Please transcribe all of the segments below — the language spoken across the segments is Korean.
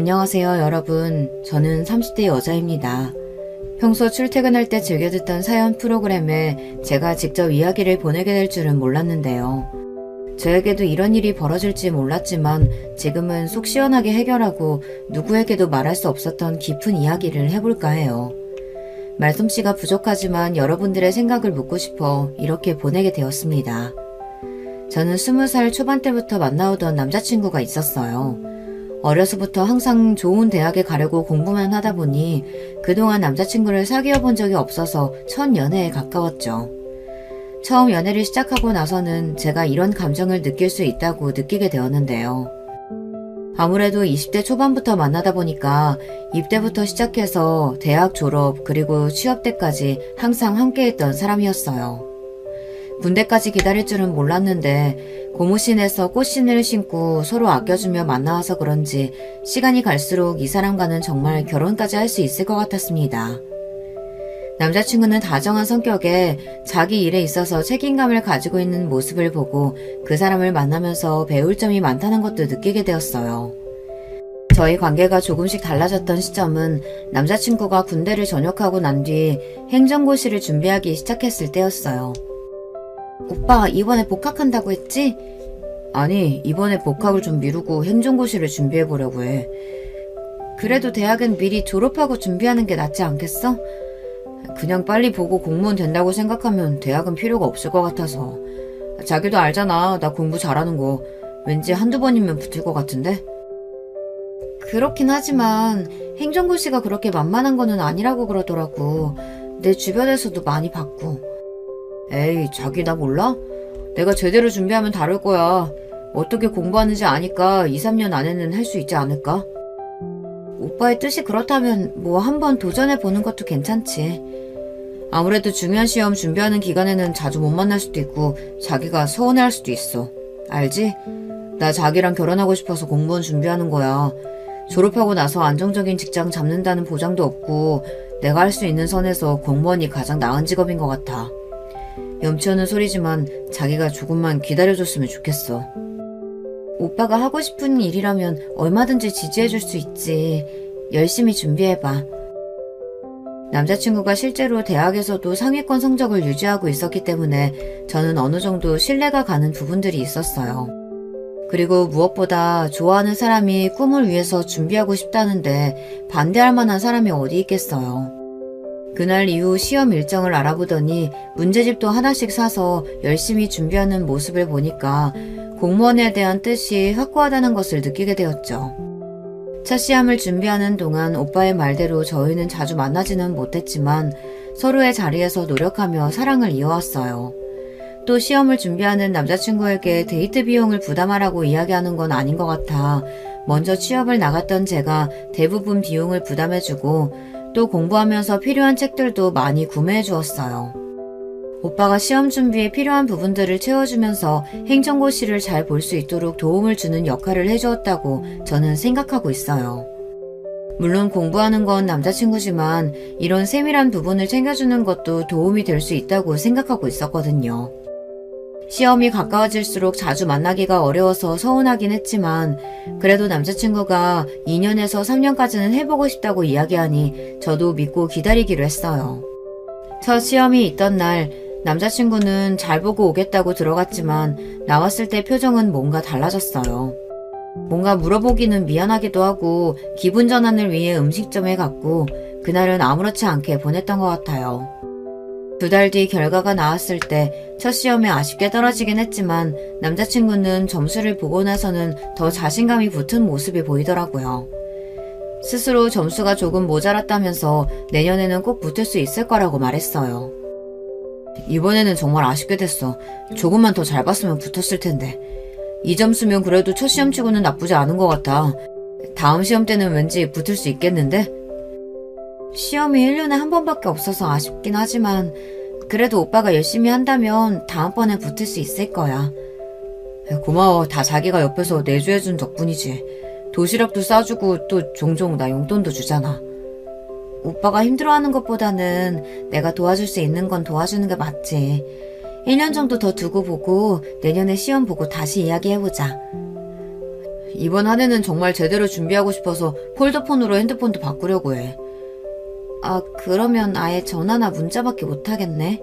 안녕하세요, 여러분. 저는 30대 여자입니다. 평소 출퇴근할 때 즐겨 듣던 사연 프로그램에 제가 직접 이야기를 보내게 될 줄은 몰랐는데요. 저에게도 이런 일이 벌어질지 몰랐지만 지금은 속 시원하게 해결하고 누구에게도 말할 수 없었던 깊은 이야기를 해볼까 해요. 말솜씨가 부족하지만 여러분들의 생각을 묻고 싶어 이렇게 보내게 되었습니다. 저는 20살 초반 때부터 만나오던 남자친구가 있었어요. 어려서부터 항상 좋은 대학에 가려고 공부만 하다 보니 그동안 남자친구를 사귀어 본 적이 없어서 첫 연애에 가까웠죠. 처음 연애를 시작하고 나서는 제가 이런 감정을 느낄 수 있다고 느끼게 되었는데요. 아무래도 20대 초반부터 만나다 보니까 입대부터 시작해서 대학 졸업 그리고 취업 때까지 항상 함께했던 사람이었어요. 군대까지 기다릴 줄은 몰랐는데 고무신에서 꽃신을 신고 서로 아껴주며 만나와서 그런지 시간이 갈수록 이 사람과는 정말 결혼까지 할 수 있을 것 같았습니다. 남자친구는 다정한 성격에 자기 일에 있어서 책임감을 가지고 있는 모습을 보고 그 사람을 만나면서 배울 점이 많다는 것도 느끼게 되었어요. 저희 관계가 조금씩 달라졌던 시점은 남자친구가 군대를 전역하고 난 뒤 행정고시를 준비하기 시작했을 때였어요. 오빠 이번에 복학한다고 했지? 아니, 이번에 복학을 좀 미루고 행정고시를 준비해보려고 해. 그래도 대학은 미리 졸업하고 준비하는 게 낫지 않겠어? 그냥 빨리 보고 공무원 된다고 생각하면 대학은 필요가 없을 것 같아서. 자기도 알잖아, 나 공부 잘하는 거. 왠지 한두 번이면 붙을 것 같은데? 그렇긴 하지만 행정고시가 그렇게 만만한 거는 아니라고 그러더라고. 내 주변에서도 많이 봤고. 에이, 자기 나 몰라? 내가 제대로 준비하면 다를 거야. 어떻게 공부하는지 아니까 2, 3년 안에는 할 수 있지 않을까? 오빠의 뜻이 그렇다면 뭐 한번 도전해보는 것도 괜찮지. 아무래도 중요한 시험 준비하는 기간에는 자주 못 만날 수도 있고 자기가 서운해할 수도 있어. 알지? 나 자기랑 결혼하고 싶어서 공무원 준비하는 거야. 졸업하고 나서 안정적인 직장 잡는다는 보장도 없고 내가 할 수 있는 선에서 공무원이 가장 나은 직업인 것 같아. 염치 없는 소리지만 자기가 조금만 기다려줬으면 좋겠어. 오빠가 하고 싶은 일이라면 얼마든지 지지해줄 수 있지. 열심히 준비해봐. 남자친구가 실제로 대학에서도 상위권 성적을 유지하고 있었기 때문에 저는 어느 정도 신뢰가 가는 부분들이 있었어요. 그리고 무엇보다 좋아하는 사람이 꿈을 위해서 준비하고 싶다는데 반대할 만한 사람이 어디 있겠어요. 그날 이후 시험 일정을 알아보더니 문제집도 하나씩 사서 열심히 준비하는 모습을 보니까 공무원에 대한 뜻이 확고하다는 것을 느끼게 되었죠. 첫 시험을 준비하는 동안 오빠의 말대로 저희는 자주 만나지는 못했지만 서로의 자리에서 노력하며 사랑을 이어왔어요. 또 시험을 준비하는 남자친구에게 데이트 비용을 부담하라고 이야기하는 건 아닌 것 같아 먼저 취업을 나갔던 제가 대부분 비용을 부담해주고 또 공부하면서 필요한 책들도 많이 구매해 주었어요. 오빠가 시험 준비에 필요한 부분들을 채워주면서 행정고시를 잘 볼 수 있도록 도움을 주는 역할을 해주었다고 저는 생각하고 있어요. 물론 공부하는 건 남자친구지만 이런 세밀한 부분을 챙겨주는 것도 도움이 될 수 있다고 생각하고 있었거든요. 시험이 가까워질수록 자주 만나기가 어려워서 서운하긴 했지만 그래도 남자친구가 2년에서 3년까지는 해보고 싶다고 이야기하니 저도 믿고 기다리기로 했어요. 첫 시험이 있던 날 남자친구는 잘 보고 오겠다고 들어갔지만 나왔을 때 표정은 뭔가 달라졌어요. 뭔가 물어보기는 미안하기도 하고 기분 전환을 위해 음식점에 갔고 그날은 아무렇지 않게 보냈던 것 같아요. 2달 뒤 결과가 나왔을 때 첫 시험에 아쉽게 떨어지긴 했지만 남자친구는 점수를 보고 나서는 더 자신감이 붙은 모습이 보이더라고요. 스스로 점수가 조금 모자랐다면서 내년에는 꼭 붙을 수 있을 거라고 말했어요. 이번에는 정말 아쉽게 됐어. 조금만 더 잘 봤으면 붙었을 텐데. 이 점수면 그래도 첫 시험치고는 나쁘지 않은 것 같아. 다음 시험 때는 왠지 붙을 수 있겠는데? 시험이 1년에 한 번밖에 없어서 아쉽긴 하지만 그래도 오빠가 열심히 한다면 다음번에 붙을 수 있을 거야. 고마워. 다 자기가 옆에서 내조해준 덕분이지. 도시락도 싸주고 또 종종 나 용돈도 주잖아. 오빠가 힘들어하는 것보다는 내가 도와줄 수 있는 건 도와주는 게 맞지. 1년 정도 더 두고 보고 내년에 시험 보고 다시 이야기해보자. 이번 한 해는 정말 제대로 준비하고 싶어서 폴더폰으로 핸드폰도 바꾸려고 해. 아, 그러면 아예 전화나 문자밖에 못하겠네.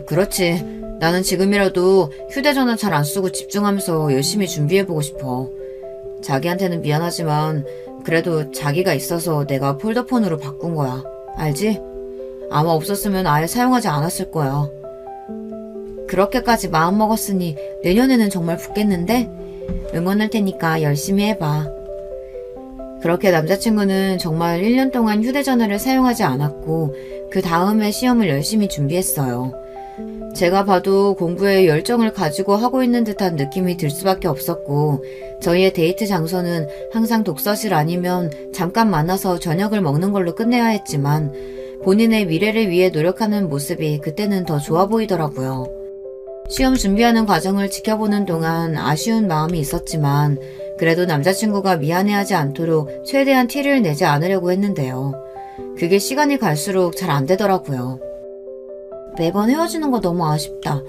그렇지. 나는 지금이라도 휴대전화 잘 안 쓰고 집중하면서 열심히 준비해보고 싶어. 자기한테는 미안하지만 그래도 자기가 있어서 내가 폴더폰으로 바꾼 거야. 알지? 아마 없었으면 아예 사용하지 않았을 거야. 그렇게까지 마음먹었으니 내년에는 정말 붙겠는데? 응원할 테니까 열심히 해봐. 그렇게 남자친구는 정말 1년 동안 휴대전화를 사용하지 않았고 그 다음에 시험을 열심히 준비했어요. 제가 봐도 공부에 열정을 가지고 하고 있는 듯한 느낌이 들 수밖에 없었고 저희의 데이트 장소는 항상 독서실 아니면 잠깐 만나서 저녁을 먹는 걸로 끝내야 했지만 본인의 미래를 위해 노력하는 모습이 그때는 더 좋아 보이더라고요. 시험 준비하는 과정을 지켜보는 동안 아쉬운 마음이 있었지만 그래도 남자친구가 미안해하지 않도록 최대한 티를 내지 않으려고 했는데요. 그게 시간이 갈수록 잘 안 되더라고요. 매번 헤어지는 거 너무 아쉽다.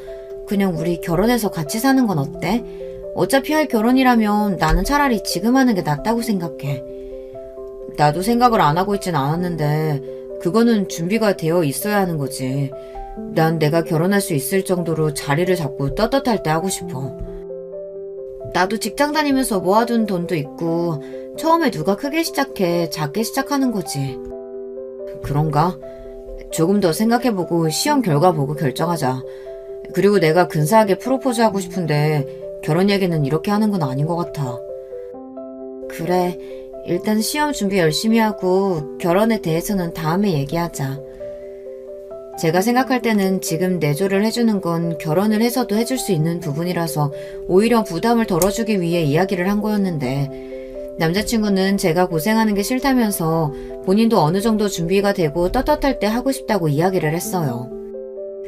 그냥 우리 결혼해서 같이 사는 건 어때? 어차피 할 결혼이라면 나는 차라리 지금 하는 게 낫다고 생각해. 나도 생각을 안 하고 있진 않았는데 그거는 준비가 되어 있어야 하는 거지. 난 내가 결혼할 수 있을 정도로 자리를 잡고 떳떳할 때 하고 싶어. 나도 직장 다니면서 모아둔 돈도 있고 처음에 누가 크게 시작해 작게 시작하는 거지. 그런가? 조금 더 생각해보고 시험 결과 보고 결정하자. 그리고 내가 근사하게 프로포즈하고 싶은데 결혼 얘기는 이렇게 하는 건 아닌 것 같아. 그래, 일단 시험 준비 열심히 하고 결혼에 대해서는 다음에 얘기하자. 제가 생각할 때는 지금 내조를 해주는 건 결혼을 해서도 해줄 수 있는 부분이라서 오히려 부담을 덜어주기 위해 이야기를 한 거였는데 남자친구는 제가 고생하는 게 싫다면서 본인도 어느 정도 준비가 되고 떳떳할 때 하고 싶다고 이야기를 했어요.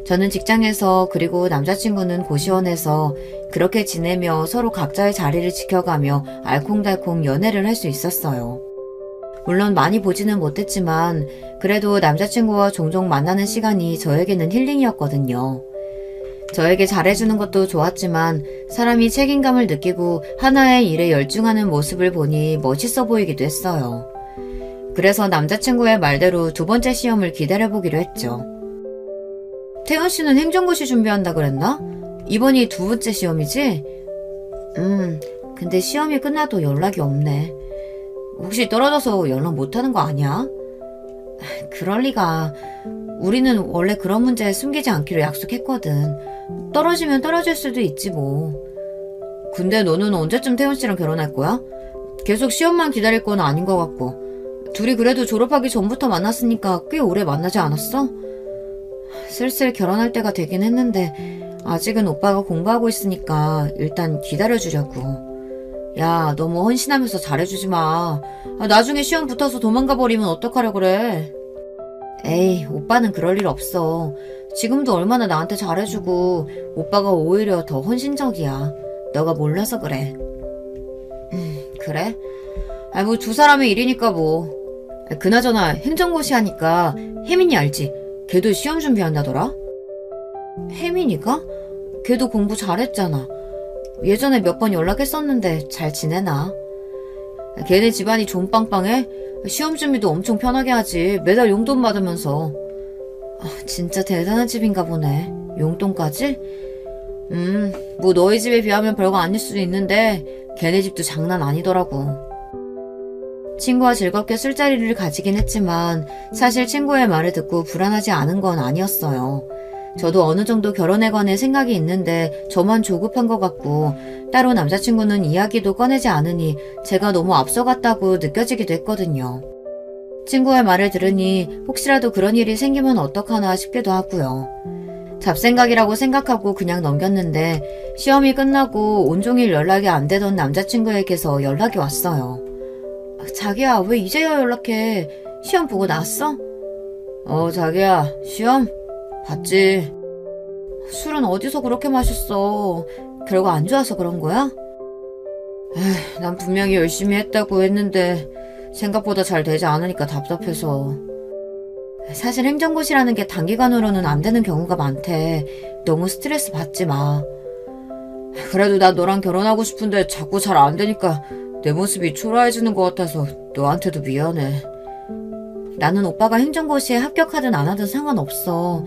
저는 직장에서 그리고 남자친구는 고시원에서 그렇게 지내며 서로 각자의 자리를 지켜가며 알콩달콩 연애를 할 수 있었어요. 물론 많이 보지는 못했지만 그래도 남자친구와 종종 만나는 시간이 저에게는 힐링이었거든요. 저에게 잘해주는 것도 좋았지만 사람이 책임감을 느끼고 하나의 일에 열중하는 모습을 보니 멋있어 보이기도 했어요. 그래서 남자친구의 말대로 두 번째 시험을 기다려보기로 했죠. 태연 씨는 행정고시 준비한다 그랬나? 이번이 두 번째 시험이지? 근데 시험이 끝나도 연락이 없네. 혹시 떨어져서 연락 못하는 거 아니야? 그럴 리가. 우리는 원래 그런 문제 숨기지 않기로 약속했거든. 떨어지면 떨어질 수도 있지 뭐. 근데 너는 언제쯤 태훈 씨랑 결혼할 거야? 계속 시험만 기다릴 건 아닌 것 같고. 둘이 그래도 졸업하기 전부터 만났으니까 꽤 오래 만나지 않았어? 슬슬 결혼할 때가 되긴 했는데 아직은 오빠가 공부하고 있으니까 일단 기다려주려고. 야, 너무 헌신하면서 잘해주지 마. 나중에 시험 붙어서 도망가 버리면 어떡하려 그래. 에이, 오빠는 그럴 일 없어. 지금도 얼마나 나한테 잘해주고 오빠가 오히려 더 헌신적이야. 너가 몰라서 그래. 그래? 뭐 두 사람의 일이니까 뭐. 그나저나 행정고시 하니까 혜민이 알지? 걔도 시험 준비한다더라? 혜민이가? 걔도 공부 잘했잖아. 예전에 몇 번 연락했었는데 잘 지내나? 걔네 집안이 좀 빵빵해? 시험 준비도 엄청 편하게 하지. 매달 용돈 받으면서. 진짜 대단한 집인가 보네. 용돈까지? 뭐 너희 집에 비하면 별거 아닐 수도 있는데 걔네 집도 장난 아니더라고. 친구와 즐겁게 술자리를 가지긴 했지만 사실 친구의 말을 듣고 불안하지 않은 건 아니었어요. 저도 어느 정도 결혼에 관해 생각이 있는데 저만 조급한 것 같고 따로 남자친구는 이야기도 꺼내지 않으니 제가 너무 앞서갔다고 느껴지기도 했거든요. 친구의 말을 들으니 혹시라도 그런 일이 생기면 어떡하나 싶기도 하고요. 잡생각이라고 생각하고 그냥 넘겼는데 시험이 끝나고 온종일 연락이 안 되던 남자친구에게서 연락이 왔어요. 자기야, 왜 이제야 연락해? 시험 보고 나왔어? 자기야, 시험? 봤지. 술은 어디서 그렇게 마셨어? 결과 안 좋아서 그런 거야? 난 분명히 열심히 했다고 했는데 생각보다 잘 되지 않으니까 답답해서. 사실 행정고시라는 게 단기간으로는 안 되는 경우가 많대. 너무 스트레스 받지 마. 그래도 나 너랑 결혼하고 싶은데 자꾸 잘 안 되니까 내 모습이 초라해지는 것 같아서 너한테도 미안해. 나는 오빠가 행정고시에 합격하든 안 하든 상관없어.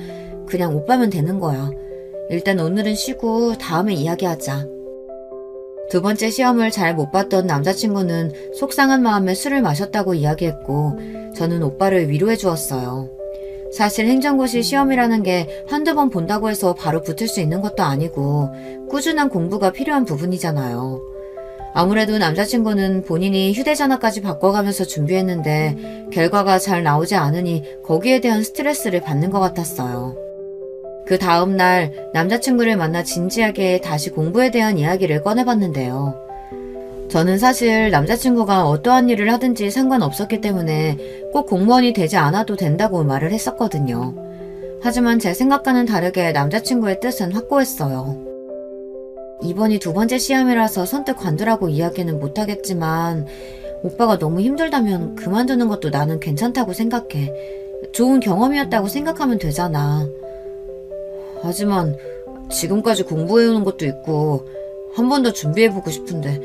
그냥 오빠면 되는 거야. 일단 오늘은 쉬고 다음에 이야기하자. 두 번째 시험을 잘 못 봤던 남자친구는 속상한 마음에 술을 마셨다고 이야기했고 저는 오빠를 위로해 주었어요. 사실 행정고시 시험이라는 게 한두 번 본다고 해서 바로 붙을 수 있는 것도 아니고 꾸준한 공부가 필요한 부분이잖아요. 아무래도 남자친구는 본인이 휴대전화까지 바꿔가면서 준비했는데 결과가 잘 나오지 않으니 거기에 대한 스트레스를 받는 것 같았어요. 그 다음날 남자친구를 만나 진지하게 다시 공부에 대한 이야기를 꺼내봤는데요. 저는 사실 남자친구가 어떠한 일을 하든지 상관없었기 때문에 꼭 공무원이 되지 않아도 된다고 말을 했었거든요. 하지만 제 생각과는 다르게 남자친구의 뜻은 확고했어요. 이번이 두 번째 시험이라서 선뜻 관두라고 이야기는 못하겠지만 오빠가 너무 힘들다면 그만두는 것도 나는 괜찮다고 생각해. 좋은 경험이었다고 생각하면 되잖아. 하지만 지금까지 공부해오는 것도 있고 한 번 더 준비해보고 싶은데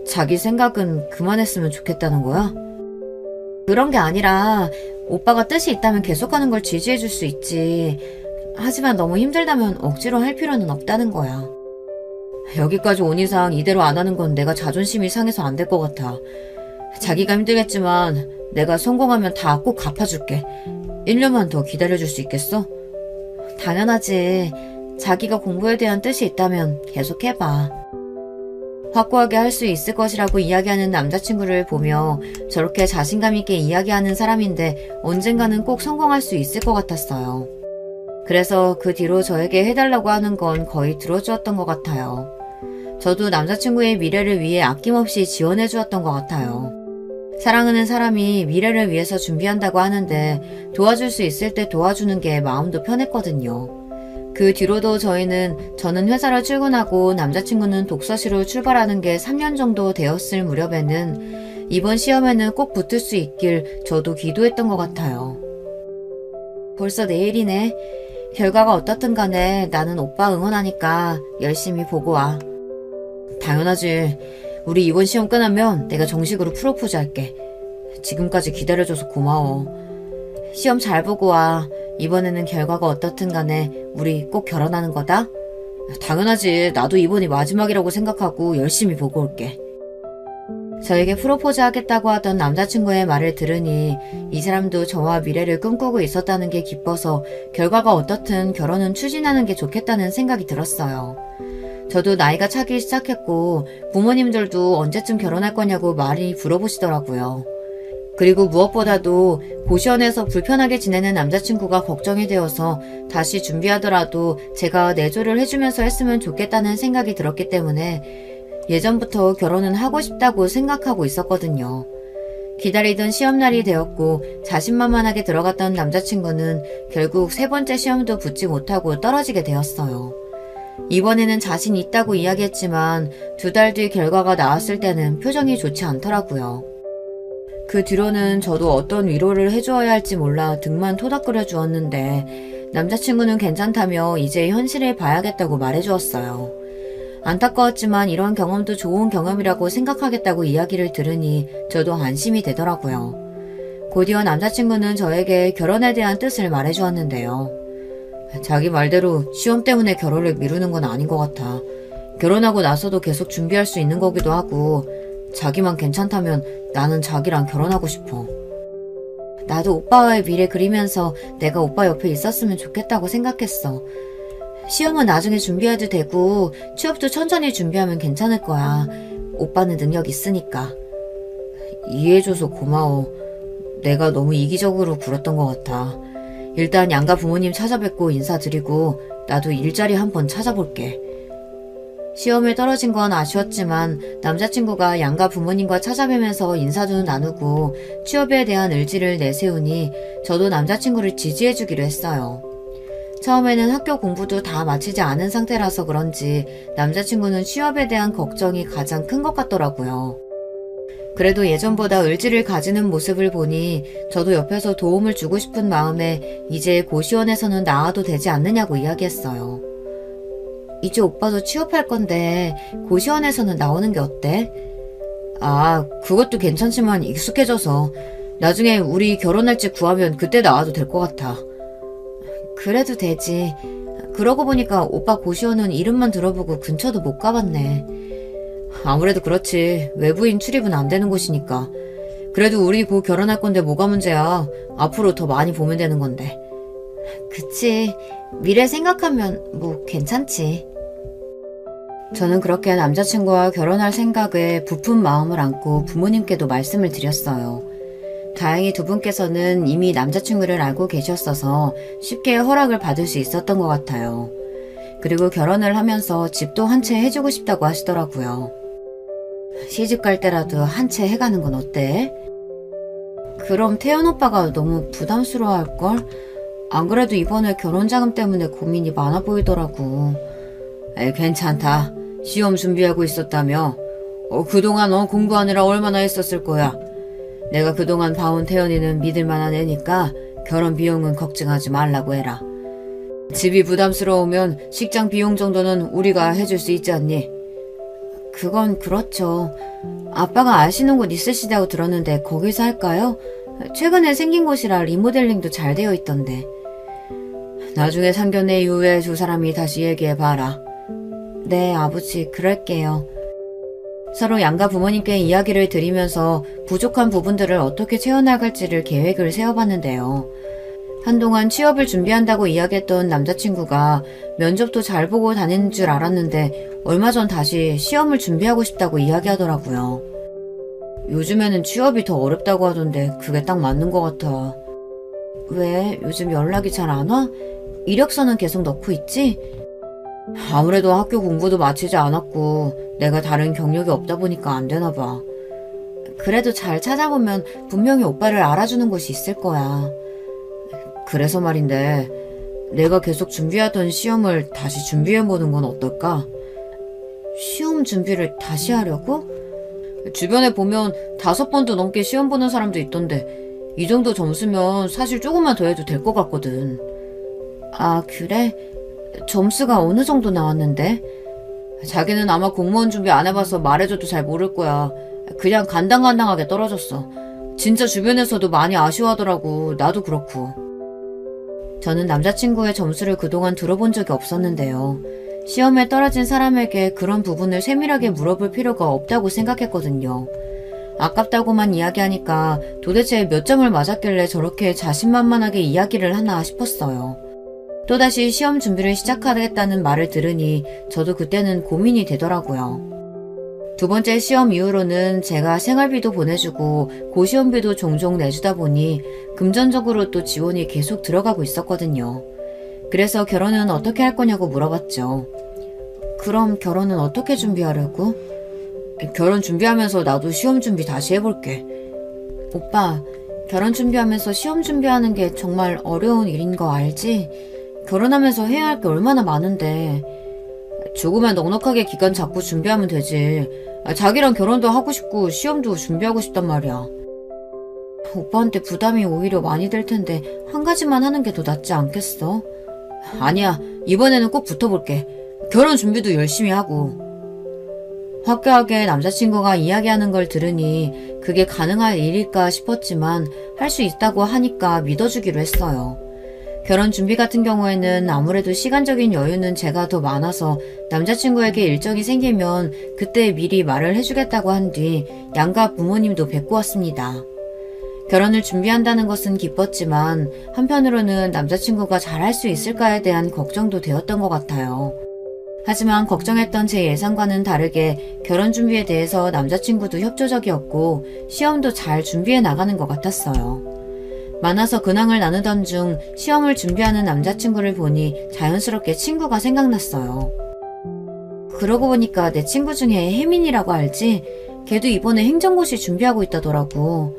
자기 생각은 그만했으면 좋겠다는 거야? 그런 게 아니라 오빠가 뜻이 있다면 계속하는 걸 지지해줄 수 있지. 하지만 너무 힘들다면 억지로 할 필요는 없다는 거야. 여기까지 온 이상 이대로 안 하는 건 내가 자존심이 상해서 안 될 것 같아. 자기가 힘들겠지만 내가 성공하면 다 꼭 갚아줄게. 1년만 더 기다려줄 수 있겠어? 당연하지. 자기가 공부에 대한 뜻이 있다면 계속 해봐. 확고하게 할 수 있을 것이라고 이야기하는 남자친구를 보며 저렇게 자신감 있게 이야기하는 사람인데 언젠가는 꼭 성공할 수 있을 것 같았어요. 그래서 그 뒤로 저에게 해달라고 하는 건 거의 들어주었던 것 같아요. 저도 남자친구의 미래를 위해 아낌없이 지원해 주었던 것 같아요. 사랑하는 사람이 미래를 위해서 준비한다고 하는데 도와줄 수 있을 때 도와주는 게 마음도 편했거든요. 그 뒤로도 저는 회사를 출근하고 남자친구는 독서실로 출발하는 게 3년 정도 되었을 무렵에는 이번 시험에는 꼭 붙을 수 있길 저도 기도했던 것 같아요. 벌써 내일이네. 결과가 어떻든 간에 나는 오빠 응원하니까 열심히 보고 와. 당연하지. 우리 이번 시험 끝나면 내가 정식으로 프로포즈 할게. 지금까지 기다려줘서 고마워. 시험 잘 보고 와. 이번에는 결과가 어떻든 간에 우리 꼭 결혼하는 거다? 당연하지. 나도 이번이 마지막이라고 생각하고 열심히 보고 올게. 저에게 프로포즈 하겠다고 하던 남자친구의 말을 들으니 이 사람도 저와 미래를 꿈꾸고 있었다는 게 기뻐서 결과가 어떻든 결혼은 추진하는 게 좋겠다는 생각이 들었어요. 저도 나이가 차기 시작했고 부모님들도 언제쯤 결혼할 거냐고 많이 물어보시더라고요. 그리고 무엇보다도 고시원에서 불편하게 지내는 남자친구가 걱정이 되어서 다시 준비하더라도 제가 내조를 해주면서 했으면 좋겠다는 생각이 들었기 때문에 예전부터 결혼은 하고 싶다고 생각하고 있었거든요. 기다리던 시험날이 되었고 자신만만하게 들어갔던 남자친구는 결국 세 번째 시험도 붙지 못하고 떨어지게 되었어요. 이번에는 자신 있다고 이야기했지만 2달 뒤 결과가 나왔을 때는 표정이 좋지 않더라고요. 그 뒤로는 저도 어떤 위로를 해주어야 할지 몰라 등만 토닥거려 주었는데 남자친구는 괜찮다며 이제 현실을 봐야겠다고 말해주었어요. 안타까웠지만 이런 경험도 좋은 경험이라고 생각하겠다고 이야기를 들으니 저도 안심이 되더라고요. 곧이어 남자친구는 저에게 결혼에 대한 뜻을 말해주었는데요. 자기 말대로 시험 때문에 결혼을 미루는 건 아닌 것 같아. 결혼하고 나서도 계속 준비할 수 있는 거기도 하고 자기만 괜찮다면 나는 자기랑 결혼하고 싶어. 나도 오빠와의 미래 그리면서 내가 오빠 옆에 있었으면 좋겠다고 생각했어. 시험은 나중에 준비해도 되고 취업도 천천히 준비하면 괜찮을 거야. 오빠는 능력 있으니까. 이해해줘서 고마워. 내가 너무 이기적으로 굴었던 것 같아. 일단 양가 부모님 찾아뵙고 인사드리고 나도 일자리 한번 찾아볼게. 시험에 떨어진 건 아쉬웠지만 남자친구가 양가 부모님과 찾아뵈면서 인사도 나누고 취업에 대한 의지를 내세우니 저도 남자친구를 지지해주기로 했어요. 처음에는 학교 공부도 다 마치지 않은 상태라서 그런지 남자친구는 취업에 대한 걱정이 가장 큰 것 같더라고요. 그래도 예전보다 의지를 가지는 모습을 보니 저도 옆에서 도움을 주고 싶은 마음에 이제 고시원에서는 나와도 되지 않느냐고 이야기했어요. 이제 오빠도 취업할 건데 고시원에서는 나오는 게 어때? 아, 그것도 괜찮지만 익숙해져서 나중에 우리 결혼할지 구하면 그때 나와도 될 것 같아. 그래도 되지. 그러고 보니까 오빠 고시원은 이름만 들어보고 근처도 못 가봤네. 아무래도 그렇지. 외부인 출입은 안 되는 곳이니까. 그래도 우리 곧 결혼할 건데 뭐가 문제야. 앞으로 더 많이 보면 되는 건데. 그치. 미래 생각하면 뭐 괜찮지. 저는 그렇게 남자친구와 결혼할 생각에 부푼 마음을 안고 부모님께도 말씀을 드렸어요. 다행히 두 분께서는 이미 남자친구를 알고 계셨어서 쉽게 허락을 받을 수 있었던 것 같아요. 그리고 결혼을 하면서 집도 한 채 해주고 싶다고 하시더라고요. 시집 갈 때라도 한 채 해가는 건 어때? 그럼 태연 오빠가 너무 부담스러워할걸? 안 그래도 이번에 결혼 자금 때문에 고민이 많아 보이더라고. 괜찮다. 시험 준비하고 있었다며. 그동안 공부하느라 얼마나 했었을 거야. 내가 그동안 봐온 태연이는 믿을만한 애니까 결혼 비용은 걱정하지 말라고 해라. 집이 부담스러우면 식장 비용 정도는 우리가 해줄 수 있지 않니? 그건 그렇죠. 아빠가 아시는 곳 있으시다고 들었는데 거기서 할까요? 최근에 생긴 곳이라 리모델링도 잘 되어 있던데. 나중에 상견례 이후에 두 사람이 다시 얘기해봐라. 네, 아버지, 그럴게요. 서로 양가 부모님께 이야기를 드리면서 부족한 부분들을 어떻게 채워나갈지를 계획을 세워봤는데요. 한동안 취업을 준비한다고 이야기했던 남자친구가 면접도 잘 보고 다니는 줄 알았는데 얼마 전 다시 시험을 준비하고 싶다고 이야기하더라고요. 요즘에는 취업이 더 어렵다고 하던데 그게 딱 맞는 것 같아. 왜? 요즘 연락이 잘 안 와? 이력서는 계속 넣고 있지? 아무래도 학교 공부도 마치지 않았고 내가 다른 경력이 없다 보니까 안 되나 봐. 그래도 잘 찾아보면 분명히 오빠를 알아주는 곳이 있을 거야. 그래서 말인데 내가 계속 준비하던 시험을 다시 준비해보는 건 어떨까? 시험 준비를 다시 하려고? 주변에 보면 5번도 넘게 시험 보는 사람도 있던데 이 정도 점수면 사실 조금만 더 해도 될 것 같거든. 아, 그래? 점수가 어느 정도 나왔는데? 자기는 아마 공무원 준비 안 해봐서 말해줘도 잘 모를 거야. 그냥 간당간당하게 떨어졌어. 진짜 주변에서도 많이 아쉬워하더라고. 나도 그렇고. 저는 남자친구의 점수를 그동안 들어본 적이 없었는데요. 시험에 떨어진 사람에게 그런 부분을 세밀하게 물어볼 필요가 없다고 생각했거든요. 아깝다고만 이야기하니까 도대체 몇 점을 맞았길래 저렇게 자신만만하게 이야기를 하나 싶었어요. 또다시 시험 준비를 시작하겠다는 말을 들으니 저도 그때는 고민이 되더라고요. 두 번째 시험 이후로는 제가 생활비도 보내주고 고시원비도 종종 내주다 보니 금전적으로 또 지원이 계속 들어가고 있었거든요. 그래서 결혼은 어떻게 할 거냐고 물어봤죠. 그럼 결혼은 어떻게 준비하려고? 결혼 준비하면서 나도 시험 준비 다시 해볼게. 오빠, 결혼 준비하면서 시험 준비하는 게 정말 어려운 일인 거 알지? 결혼하면서 해야 할 게 얼마나 많은데. 조금만 넉넉하게 기간 잡고 준비하면 되지. 자기랑 결혼도 하고 싶고 시험도 준비하고 싶단 말이야. 오빠한테 부담이 오히려 많이 될 텐데 한 가지만 하는 게 더 낫지 않겠어? 아니야, 이번에는 꼭 붙어볼게. 결혼 준비도 열심히 하고. 화끈하게 남자친구가 이야기하는 걸 들으니 그게 가능할 일일까 싶었지만 할 수 있다고 하니까 믿어주기로 했어요. 결혼 준비 같은 경우에는 아무래도 시간적인 여유는 제가 더 많아서 남자친구에게 일정이 생기면 그때 미리 말을 해주겠다고 한 뒤 양가 부모님도 뵙고 왔습니다. 결혼을 준비한다는 것은 기뻤지만 한편으로는 남자친구가 잘할 수 있을까에 대한 걱정도 되었던 것 같아요. 하지만 걱정했던 제 예상과는 다르게 결혼 준비에 대해서 남자친구도 협조적이었고 시험도 잘 준비해 나가는 것 같았어요. 만나서 근황을 나누던 중 시험을 준비하는 남자친구를 보니 자연스럽게 친구가 생각났어요. 그러고 보니까 내 친구 중에 혜민이라고 알지? 걔도 이번에 행정고시 준비하고 있다더라고.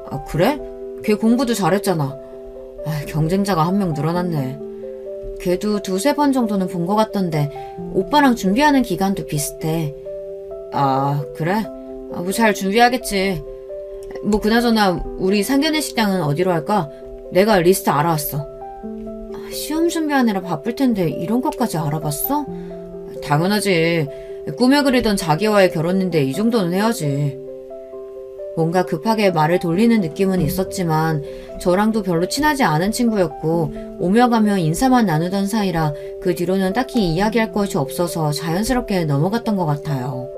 아, 그래? 걔 공부도 잘했잖아. 경쟁자가 한 명 늘어났네. 걔도 2-3번 정도는 본 것 같던데 오빠랑 준비하는 기간도 비슷해. 아, 그래? 뭐 잘 준비하겠지. 뭐 그나저나 우리 상견례 식당은 어디로 할까? 내가 리스트 알아왔어. 시험 준비하느라 바쁠 텐데 이런 것까지 알아봤어? 당연하지. 꿈에 그리던 자기와의 결혼인데 이 정도는 해야지. 뭔가 급하게 말을 돌리는 느낌은 있었지만 저랑도 별로 친하지 않은 친구였고 오며 가며 인사만 나누던 사이라 그 뒤로는 딱히 이야기할 것이 없어서 자연스럽게 넘어갔던 것 같아요.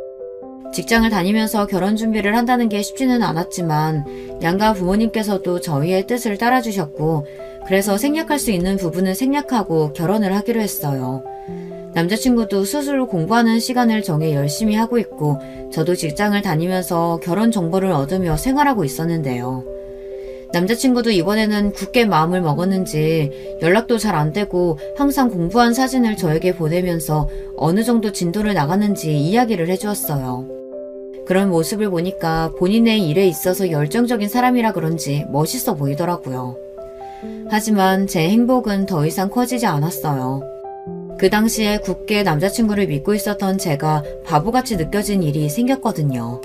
직장을 다니면서 결혼 준비를 한다는 게 쉽지는 않았지만 양가 부모님께서도 저희의 뜻을 따라주셨고 그래서 생략할 수 있는 부분은 생략하고 결혼을 하기로 했어요. 남자친구도 스스로 공부하는 시간을 정해 열심히 하고 있고 저도 직장을 다니면서 결혼 정보를 얻으며 생활하고 있었는데요. 남자친구도 이번에는 굳게 마음을 먹었는지 연락도 잘 안 되고 항상 공부한 사진을 저에게 보내면서 어느 정도 진도를 나갔는지 이야기를 해주었어요. 그런 모습을 보니까 본인의 일에 있어서 열정적인 사람이라 그런지 멋있어 보이더라고요. 하지만 제 행복은 더 이상 커지지 않았어요. 그 당시에 굳게 남자친구를 믿고 있었던 제가 바보같이 느껴진 일이 생겼거든요.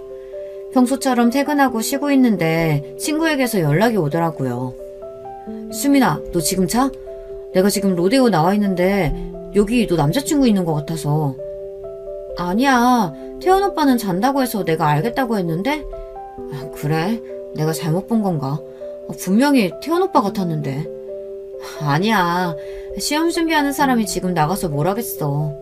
평소처럼 퇴근하고 쉬고 있는데 친구에게서 연락이 오더라고요. 수민아, 너 지금 자? 내가 지금 로데오 나와 있는데 여기 너 남자친구 있는 것 같아서. 아니야, 태연 오빠는 잔다고 해서 내가 알겠다고 했는데? 아, 그래? 내가 잘못 본 건가? 분명히 태연 오빠 같았는데. 아니야, 시험 준비하는 사람이 지금 나가서 뭘 하겠어.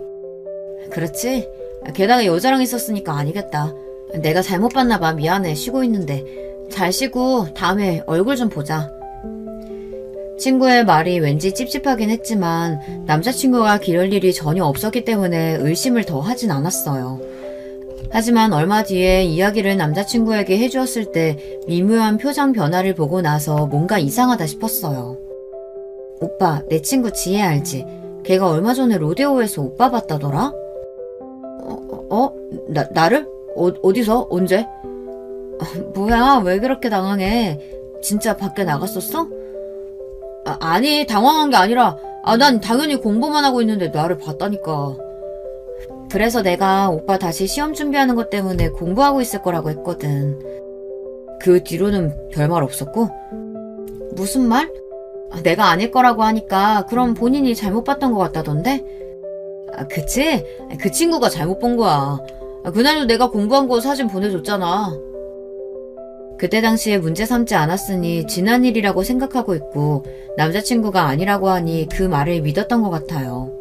그렇지? 게다가 여자랑 있었으니까 아니겠다. 내가 잘못 봤나 봐. 미안해. 쉬고 있는데. 잘 쉬고 다음에 얼굴 좀 보자. 친구의 말이 왠지 찝찝하긴 했지만 남자친구가 기를 일이 전혀 없었기 때문에 의심을 더 하진 않았어요. 하지만 얼마 뒤에 이야기를 남자친구에게 해주었을 때 미묘한 표정 변화를 보고 나서 뭔가 이상하다 싶었어요. 오빠, 내 친구 지혜 알지? 걔가 얼마 전에 로데오에서 오빠 봤다더라? 나를? 어디서? 언제? 뭐야, 왜 그렇게 당황해? 진짜 밖에 나갔었어? 아니, 당황한 게 아니라, 난 당연히 공부만 하고 있는데 나를 봤다니까. 그래서 내가 오빠 다시 시험 준비하는 것 때문에 공부하고 있을 거라고 했거든. 그 뒤로는 별말 없었고? 무슨 말? 내가 아닐 거라고 하니까 그럼 본인이 잘못 봤던 것 같다던데? 그치? 그 친구가 잘못 본 거야. 그날도 내가 공부한 거 사진 보내줬잖아. 그때 당시에 문제 삼지 않았으니 지난 일이라고 생각하고 있고 남자친구가 아니라고 하니 그 말을 믿었던 것 같아요.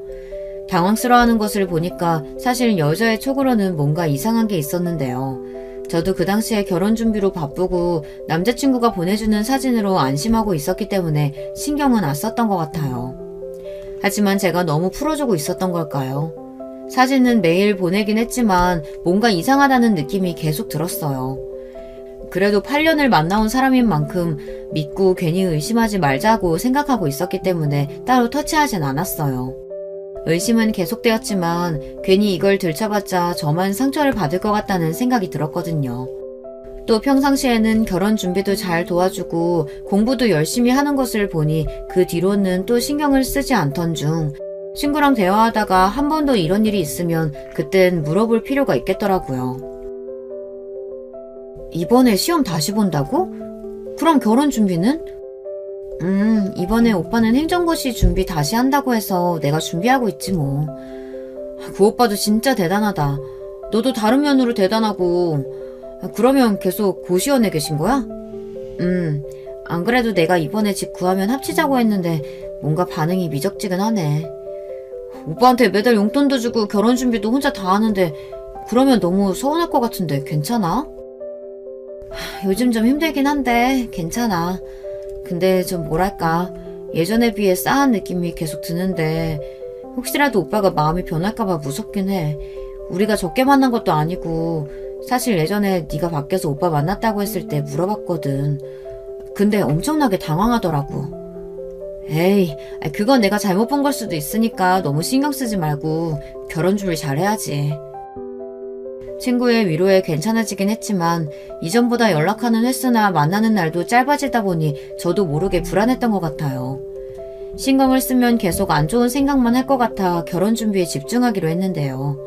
당황스러워하는 것을 보니까 사실 여자의 촉으로는 뭔가 이상한 게 있었는데요. 저도 그 당시에 결혼 준비로 바쁘고 남자친구가 보내주는 사진으로 안심하고 있었기 때문에 신경은 안 썼던 것 같아요. 하지만 제가 너무 풀어주고 있었던 걸까요? 사진은 매일 보내긴 했지만 뭔가 이상하다는 느낌이 계속 들었어요. 그래도 8년을 만나온 사람인 만큼 믿고 괜히 의심하지 말자고 생각하고 있었기 때문에 따로 터치하진 않았어요. 의심은 계속되었지만 괜히 이걸 들춰봤자 저만 상처를 받을 것 같다는 생각이 들었거든요. 또 평상시에는 결혼 준비도 잘 도와주고 공부도 열심히 하는 것을 보니 그 뒤로는 또 신경을 쓰지 않던 중 친구랑 대화하다가 한 번 더 이런 일이 있으면 그땐 물어볼 필요가 있겠더라고요. 이번에 시험 다시 본다고? 그럼 결혼 준비는? 이번에 오빠는 행정고시 준비 다시 한다고 해서 내가 준비하고 있지 뭐. 그 오빠도 진짜 대단하다. 너도 다른 면으로 대단하고. 그러면 계속 고시원에 계신 거야? 안 그래도 내가 이번에 집 구하면 합치자고 했는데 뭔가 반응이 미적지근하네. 오빠한테 매달 용돈도 주고 결혼 준비도 혼자 다 하는데 그러면 너무 서운할 것 같은데 괜찮아? 요즘 좀 힘들긴 한데 괜찮아. 근데 좀 뭐랄까 예전에 비해 싸한 느낌이 계속 드는데 혹시라도 오빠가 마음이 변할까봐 무섭긴 해. 우리가 적게 만난 것도 아니고 사실 예전에 네가 밖에서 오빠 만났다고 했을 때 물어봤거든. 근데 엄청나게 당황하더라고. 에이, 그건 내가 잘못 본 걸 수도 있으니까 너무 신경 쓰지 말고 결혼 준비 잘해야지. 친구의 위로에 괜찮아지긴 했지만 이전보다 연락하는 횟수나 만나는 날도 짧아지다 보니 저도 모르게 불안했던 것 같아요. 신경을 쓰면 계속 안 좋은 생각만 할 것 같아 결혼 준비에 집중하기로 했는데요.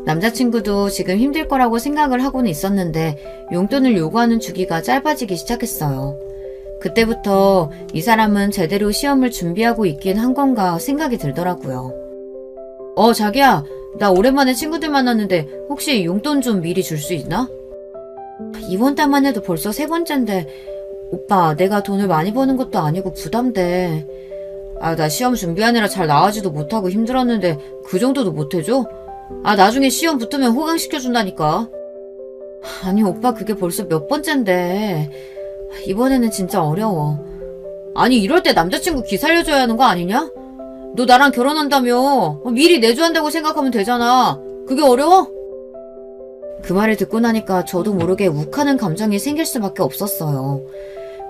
남자친구도 지금 힘들 거라고 생각을 하고는 있었는데 용돈을 요구하는 주기가 짧아지기 시작했어요. 그때부터 이 사람은 제대로 시험을 준비하고 있긴 한 건가 생각이 들더라고요. 자기야, 나 오랜만에 친구들 만났는데 혹시 용돈 좀 미리 줄 수 있나? 이번 달만 해도 벌써 세 번째인데 오빠 내가 돈을 많이 버는 것도 아니고 부담돼. 나 시험 준비하느라 잘 나가지도 못하고 힘들었는데 그 정도도 못해줘? 나중에 시험 붙으면 호강시켜준다니까. 아니 오빠 그게 벌써 몇 번째인데 이번에는 진짜 어려워. 아니 이럴 때 남자친구 기살려줘야 하는 거 아니냐? 너 나랑 결혼한다며 미리 내줘한다고 생각하면 되잖아. 그게 어려워? 그 말을 듣고 나니까 저도 모르게 욱하는 감정이 생길 수밖에 없었어요.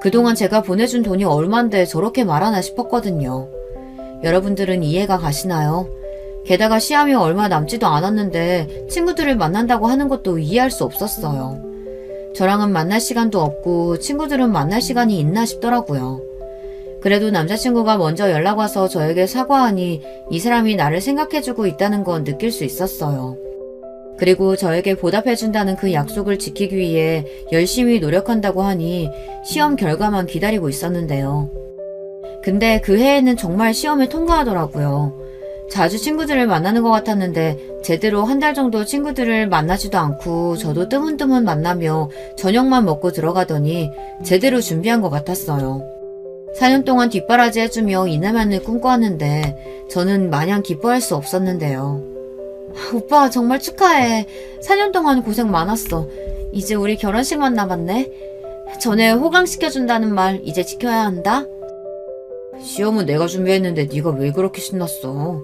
그동안 제가 보내준 돈이 얼만데 저렇게 말하나 싶었거든요. 여러분들은 이해가 가시나요? 게다가 시험이 얼마 남지도 않았는데 친구들을 만난다고 하는 것도 이해할 수 없었어요. 저랑은 만날 시간도 없고 친구들은 만날 시간이 있나 싶더라고요. 그래도 남자친구가 먼저 연락 와서 저에게 사과하니 이 사람이 나를 생각해주고 있다는 건 느낄 수 있었어요. 그리고 저에게 보답해준다는 그 약속을 지키기 위해 열심히 노력한다고 하니 시험 결과만 기다리고 있었는데요. 근데 그 해에는 정말 시험을 통과하더라고요. 자주 친구들을 만나는 것 같았는데 제대로 한 달 정도 친구들을 만나지도 않고 저도 뜨문뜨문 만나며 저녁만 먹고 들어가더니 제대로 준비한 것 같았어요. 4년 동안 뒷바라지 해주며 이날만을 꿈꿔왔는데 저는 마냥 기뻐할 수 없었는데요. 오빠 정말 축하해. 4년 동안 고생 많았어. 이제 우리 결혼식만 남았네. 전에 호강시켜준다는 말 이제 지켜야 한다. 시험은 내가 준비했는데 네가 왜 그렇게 신났어?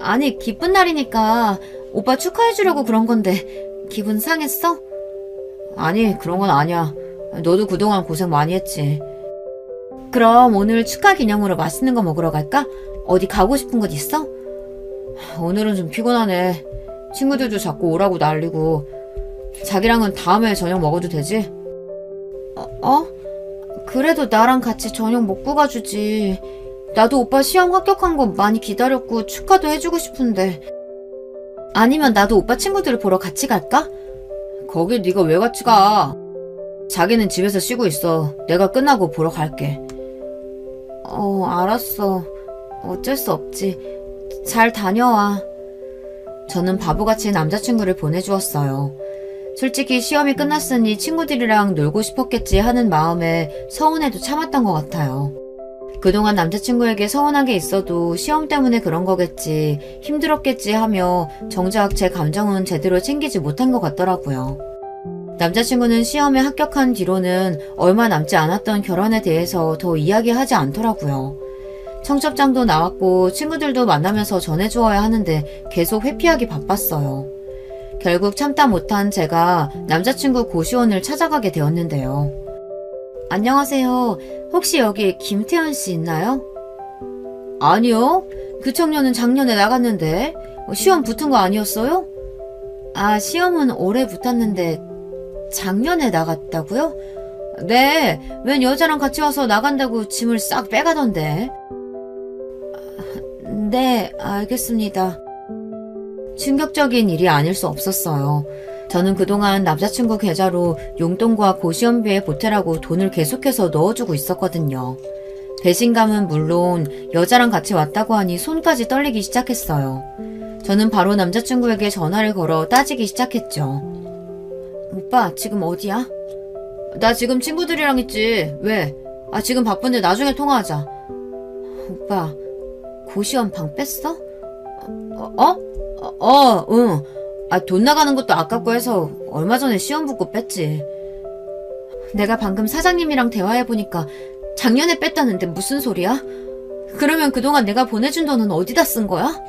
아니 기쁜 날이니까 오빠 축하해주려고 그런 건데 기분 상했어? 아니 그런 건 아니야. 너도 그동안 고생 많이 했지. 그럼 오늘 축하 기념으로 맛있는 거 먹으러 갈까? 어디 가고 싶은 곳 있어? 오늘은 좀 피곤하네. 친구들도 자꾸 오라고 난리고. 자기랑은 다음에 저녁 먹어도 되지? 그래도 나랑 같이 저녁 먹고 가주지. 나도 오빠 시험 합격한 거 많이 기다렸고 축하도 해주고 싶은데. 아니면 나도 오빠 친구들 보러 같이 갈까? 거길 네가 왜 같이 가? 자기는 집에서 쉬고 있어. 내가 끝나고 보러 갈게. 알았어. 어쩔 수 없지. 잘 다녀와. 저는 바보같이 남자친구를 보내주었어요. 솔직히 시험이 끝났으니 친구들이랑 놀고 싶었겠지 하는 마음에 서운해도 참았던 것 같아요. 그동안 남자친구에게 서운한 게 있어도 시험 때문에 그런 거겠지, 힘들었겠지 하며 정작 제 감정은 제대로 챙기지 못한 것 같더라고요. 남자친구는 시험에 합격한 뒤로는 얼마 남지 않았던 결혼에 대해서 더 이야기하지 않더라고요. 청첩장도 나왔고 친구들도 만나면서 전해주어야 하는데 계속 회피하기 바빴어요. 결국 참다 못한 제가 남자친구 고시원을 찾아가게 되었는데요. 안녕하세요. 혹시 여기 김태현 씨 있나요? 아니요. 그 청년은 작년에 나갔는데 시험 붙은 거 아니었어요? 시험은 올해 붙었는데 작년에 나갔다고요? 네, 웬 여자랑 같이 와서 나간다고 짐을 싹 빼가던데. 네, 알겠습니다. 충격적인 일이 아닐 수 없었어요. 저는 그동안 남자친구 계좌로 용돈과 고시원비에 보태라고 돈을 계속해서 넣어주고 있었거든요. 배신감은 물론 여자랑 같이 왔다고 하니 손까지 떨리기 시작했어요. 저는 바로 남자친구에게 전화를 걸어 따지기 시작했죠. 오빠, 지금 어디야? 나 지금 친구들이랑 있지. 왜? 지금 바쁜데 나중에 통화하자. 오빠, 고시원 방 뺐어? 응. 돈 나가는 것도 아깝고 해서 얼마 전에 시험 붙고 뺐지. 내가 방금 사장님이랑 대화해보니까 작년에 뺐다는데 무슨 소리야? 그러면 그동안 내가 보내준 돈은 어디다 쓴 거야?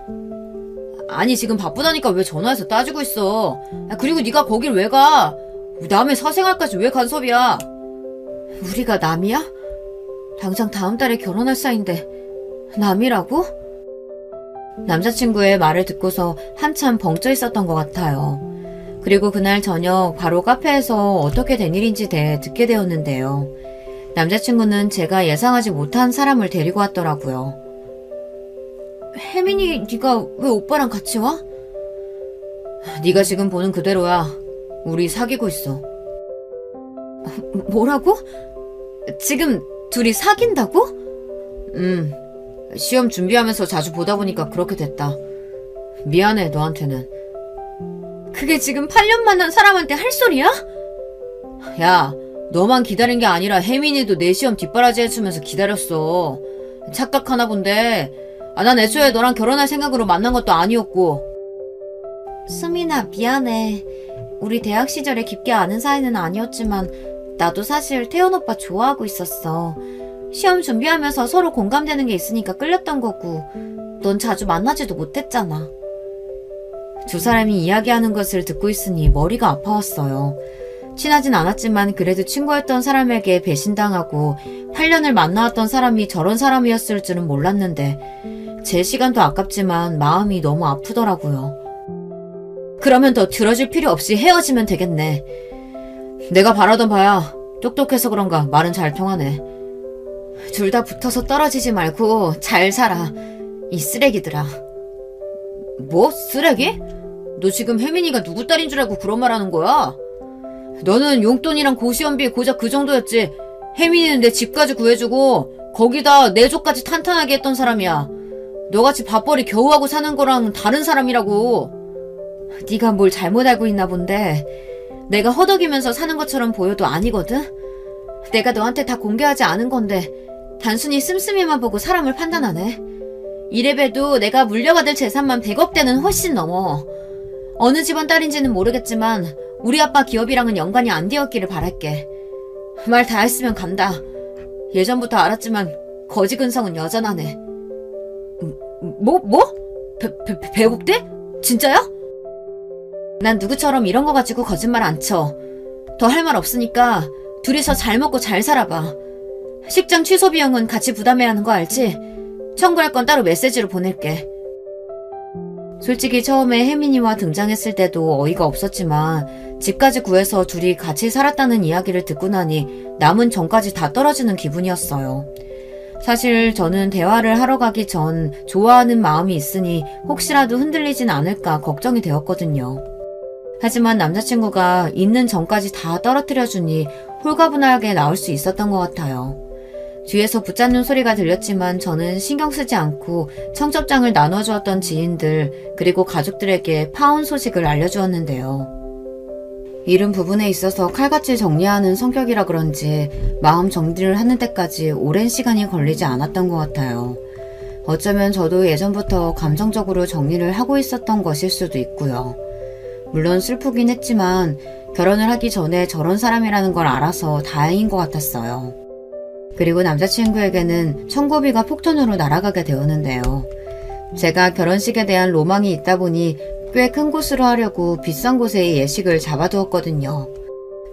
아니 지금 바쁘다니까 왜 전화해서 따지고 있어. 그리고 네가 거길 왜 가? 남의 사생활까지 왜 간섭이야? 우리가 남이야? 당장 다음 달에 결혼할 사이인데 남이라고? 남자친구의 말을 듣고서 한참 벙쪄 있었던 것 같아요. 그리고 그날 저녁 바로 카페에서 어떻게 된 일인지 듣게 되었는데요. 남자친구는 제가 예상하지 못한 사람을 데리고 왔더라고요. 혜민이 네가 왜 오빠랑 같이 와? 네가 지금 보는 그대로야. 우리 사귀고 있어. 뭐라고? 지금 둘이 사귄다고? 시험 준비하면서 자주 보다 보니까 그렇게 됐다. 미안해, 너한테는. 그게 지금 8년 만난 사람한테 할 소리야? 야, 너만 기다린 게 아니라 혜민이도 내 시험 뒷바라지 해주면서 기다렸어. 착각하나 본데. 난 애초에 너랑 결혼할 생각으로 만난 것도 아니었고. 수민아, 미안해. 우리 대학 시절에 깊게 아는 사이는 아니었지만 나도 사실 태연 오빠 좋아하고 있었어. 시험 준비하면서 서로 공감되는 게 있으니까 끌렸던 거고 넌 자주 만나지도 못했잖아. 두 사람이 이야기하는 것을 듣고 있으니 머리가 아파왔어요. 친하진 않았지만 그래도 친구였던 사람에게 배신당하고 8년을 만나왔던 사람이 저런 사람이었을 줄은 몰랐는데 제 시간도 아깝지만 마음이 너무 아프더라고요. 그러면 더 들어줄 필요 없이 헤어지면 되겠네. 내가 바라던 바야 똑똑해서 그런가 말은 잘 통하네. 둘 다 붙어서 떨어지지 말고 잘 살아. 이 쓰레기들아. 뭐? 쓰레기? 너 지금 혜민이가 누구 딸인 줄 알고 그런 말 하는 거야? 너는 용돈이랑 고시원비 고작 그 정도였지. 혜민이는 내 집까지 구해주고 거기다 내 조까지 탄탄하게 했던 사람이야. 너같이 밥벌이 겨우 하고 사는 거랑 다른 사람이라고. 네가 뭘 잘못 알고 있나 본데 내가 허덕이면서 사는 것처럼 보여도 아니거든? 내가 너한테 다 공개하지 않은 건데 단순히 씀씀이만 보고 사람을 판단하네. 이래봬도 내가 물려받을 재산만 100억대는 훨씬 넘어. 어느 집안 딸인지는 모르겠지만 우리 아빠 기업이랑은 연관이 안 되었기를 바랄게. 말 다 했으면 간다. 예전부터 알았지만 거지 근성은 여전하네. 뭐? 100억대? 진짜야? 난 누구처럼 이런 거 가지고 거짓말 안 쳐. 더 할 말 없으니까 둘이서 잘 먹고 잘 살아봐. 식장 취소 비용은 같이 부담해야 하는 거 알지? 청구할 건 따로 메시지로 보낼게. 솔직히 처음에 혜민이와 등장했을 때도 어이가 없었지만 집까지 구해서 둘이 같이 살았다는 이야기를 듣고 나니 남은 정까지 다 떨어지는 기분이었어요. 사실 저는 대화를 하러 가기 전 좋아하는 마음이 있으니 혹시라도 흔들리진 않을까 걱정이 되었거든요. 하지만 남자친구가 있는 정까지 다 떨어뜨려주니 홀가분하게 나올 수 있었던 것 같아요. 뒤에서 붙잡는 소리가 들렸지만 저는 신경 쓰지 않고 청첩장을 나눠주었던 지인들 그리고 가족들에게 파혼 소식을 알려주었는데요. 이런 부분에 있어서 칼같이 정리하는 성격이라 그런지 마음 정리를 하는 데까지 오랜 시간이 걸리지 않았던 것 같아요. 어쩌면 저도 예전부터 감정적으로 정리를 하고 있었던 것일 수도 있고요. 물론 슬프긴 했지만 결혼을 하기 전에 저런 사람이라는 걸 알아서 다행인 것 같았어요. 그리고 남자친구에게는 청구비가 폭탄으로 날아가게 되었는데요. 제가 결혼식에 대한 로망이 있다 보니 꽤 큰 곳으로 하려고 비싼 곳에 예식을 잡아두었거든요.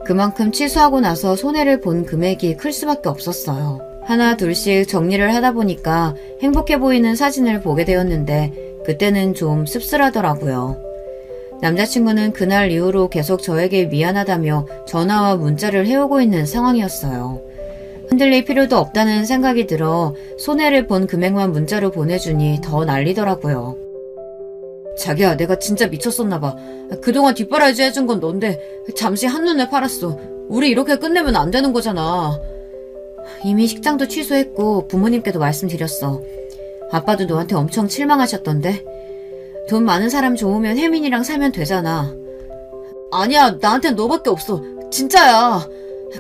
그만큼 취소하고 나서 손해를 본 금액이 클 수밖에 없었어요. 하나 둘씩 정리를 하다 보니까 행복해 보이는 사진을 보게 되었는데 그때는 좀 씁쓸하더라고요. 남자친구는 그날 이후로 계속 저에게 미안하다며 전화와 문자를 해오고 있는 상황이었어요. 흔들릴 필요도 없다는 생각이 들어 손해를 본 금액만 문자로 보내주니 더 난리더라고요. 자기야, 내가 진짜 미쳤었나봐. 그동안 뒷바라지 해준 건 넌데 잠시 한눈에 팔았어. 우리 이렇게 끝내면 안 되는 거잖아. 이미 식장도 취소했고 부모님께도 말씀드렸어. 아빠도 너한테 엄청 실망하셨던데. 돈 많은 사람 좋으면 혜민이랑 살면 되잖아. 아니야, 나한텐 너밖에 없어. 진짜야.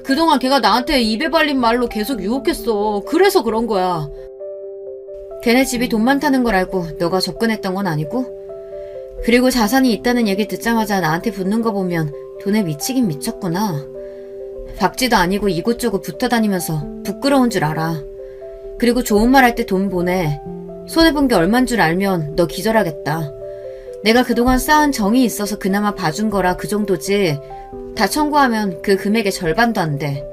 그동안 걔가 나한테 입에 발린 말로 계속 유혹했어. 그래서 그런 거야. 걔네 집이 돈 많다는 걸 알고 너가 접근했던 건 아니고? 그리고 자산이 있다는 얘기 듣자마자 나한테 붙는 거 보면 돈에 미치긴 미쳤구나. 박쥐도 아니고 이곳저곳 붙어다니면서 부끄러운 줄 알아. 그리고 좋은 말 할 때 돈 보내. 손해본 게 얼만 줄 알면 너 기절하겠다. 내가 그동안 쌓은 정이 있어서 그나마 봐준 거라 그 정도지. 다 청구하면 그 금액의 절반도 안 돼.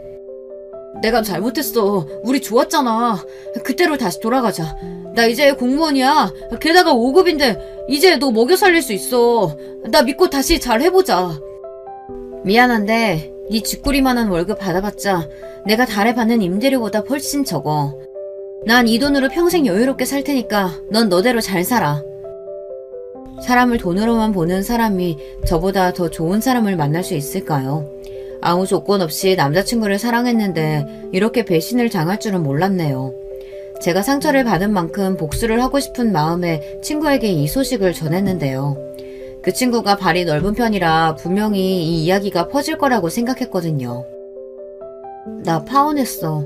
내가 잘못했어. 우리 좋았잖아. 그때로 다시 돌아가자. 나 이제 공무원이야. 게다가 5급인데 이제 너 먹여 살릴 수 있어. 나 믿고 다시 잘 해보자. 미안한데 네 쥐꼬리만한 월급 받아봤자 내가 달에 받는 임대료보다 훨씬 적어. 난 이 돈으로 평생 여유롭게 살 테니까 넌 너대로 잘 살아. 사람을 돈으로만 보는 사람이 저보다 더 좋은 사람을 만날 수 있을까요? 아무 조건 없이 남자친구를 사랑했는데 이렇게 배신을 당할 줄은 몰랐네요. 제가 상처를 받은 만큼 복수를 하고 싶은 마음에 친구에게 이 소식을 전했는데요. 그 친구가 발이 넓은 편이라 분명히 이 이야기가 퍼질 거라고 생각했거든요. 나 파혼했어.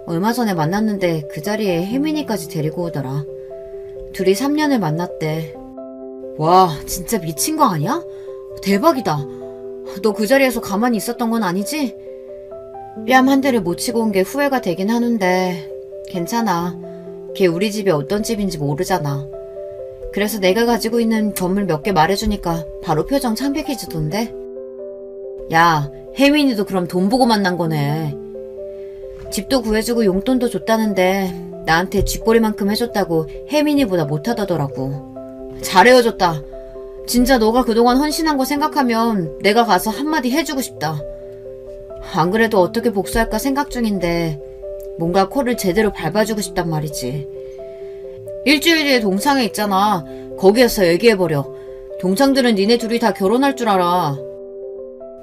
얼마 전에 만났는데 그 자리에 혜민이까지 데리고 오더라. 둘이 3년을 만났대. 와, 진짜 미친 거 아니야? 대박이다. 너 그 자리에서 가만히 있었던 건 아니지? 뺨 한 대를 못 치고 온 게 후회가 되긴 하는데 괜찮아. 걔 우리 집이 어떤 집인지 모르잖아. 그래서 내가 가지고 있는 건물 몇 개 말해주니까 바로 표정 창백해지던데? 야, 혜민이도 그럼 돈 보고 만난 거네. 집도 구해주고 용돈도 줬다는데 나한테 쥐꼬리만큼 해줬다고 혜민이보다 못하다더라고. 잘 헤어졌다. 진짜 너가 그동안 헌신한 거 생각하면 내가 가서 한마디 해주고 싶다. 안 그래도 어떻게 복수할까 생각 중인데 뭔가 코를 제대로 밟아주고 싶단 말이지. 일주일 뒤에 동창회 있잖아. 거기에서 얘기해버려. 동창들은 니네 둘이 다 결혼할 줄 알아.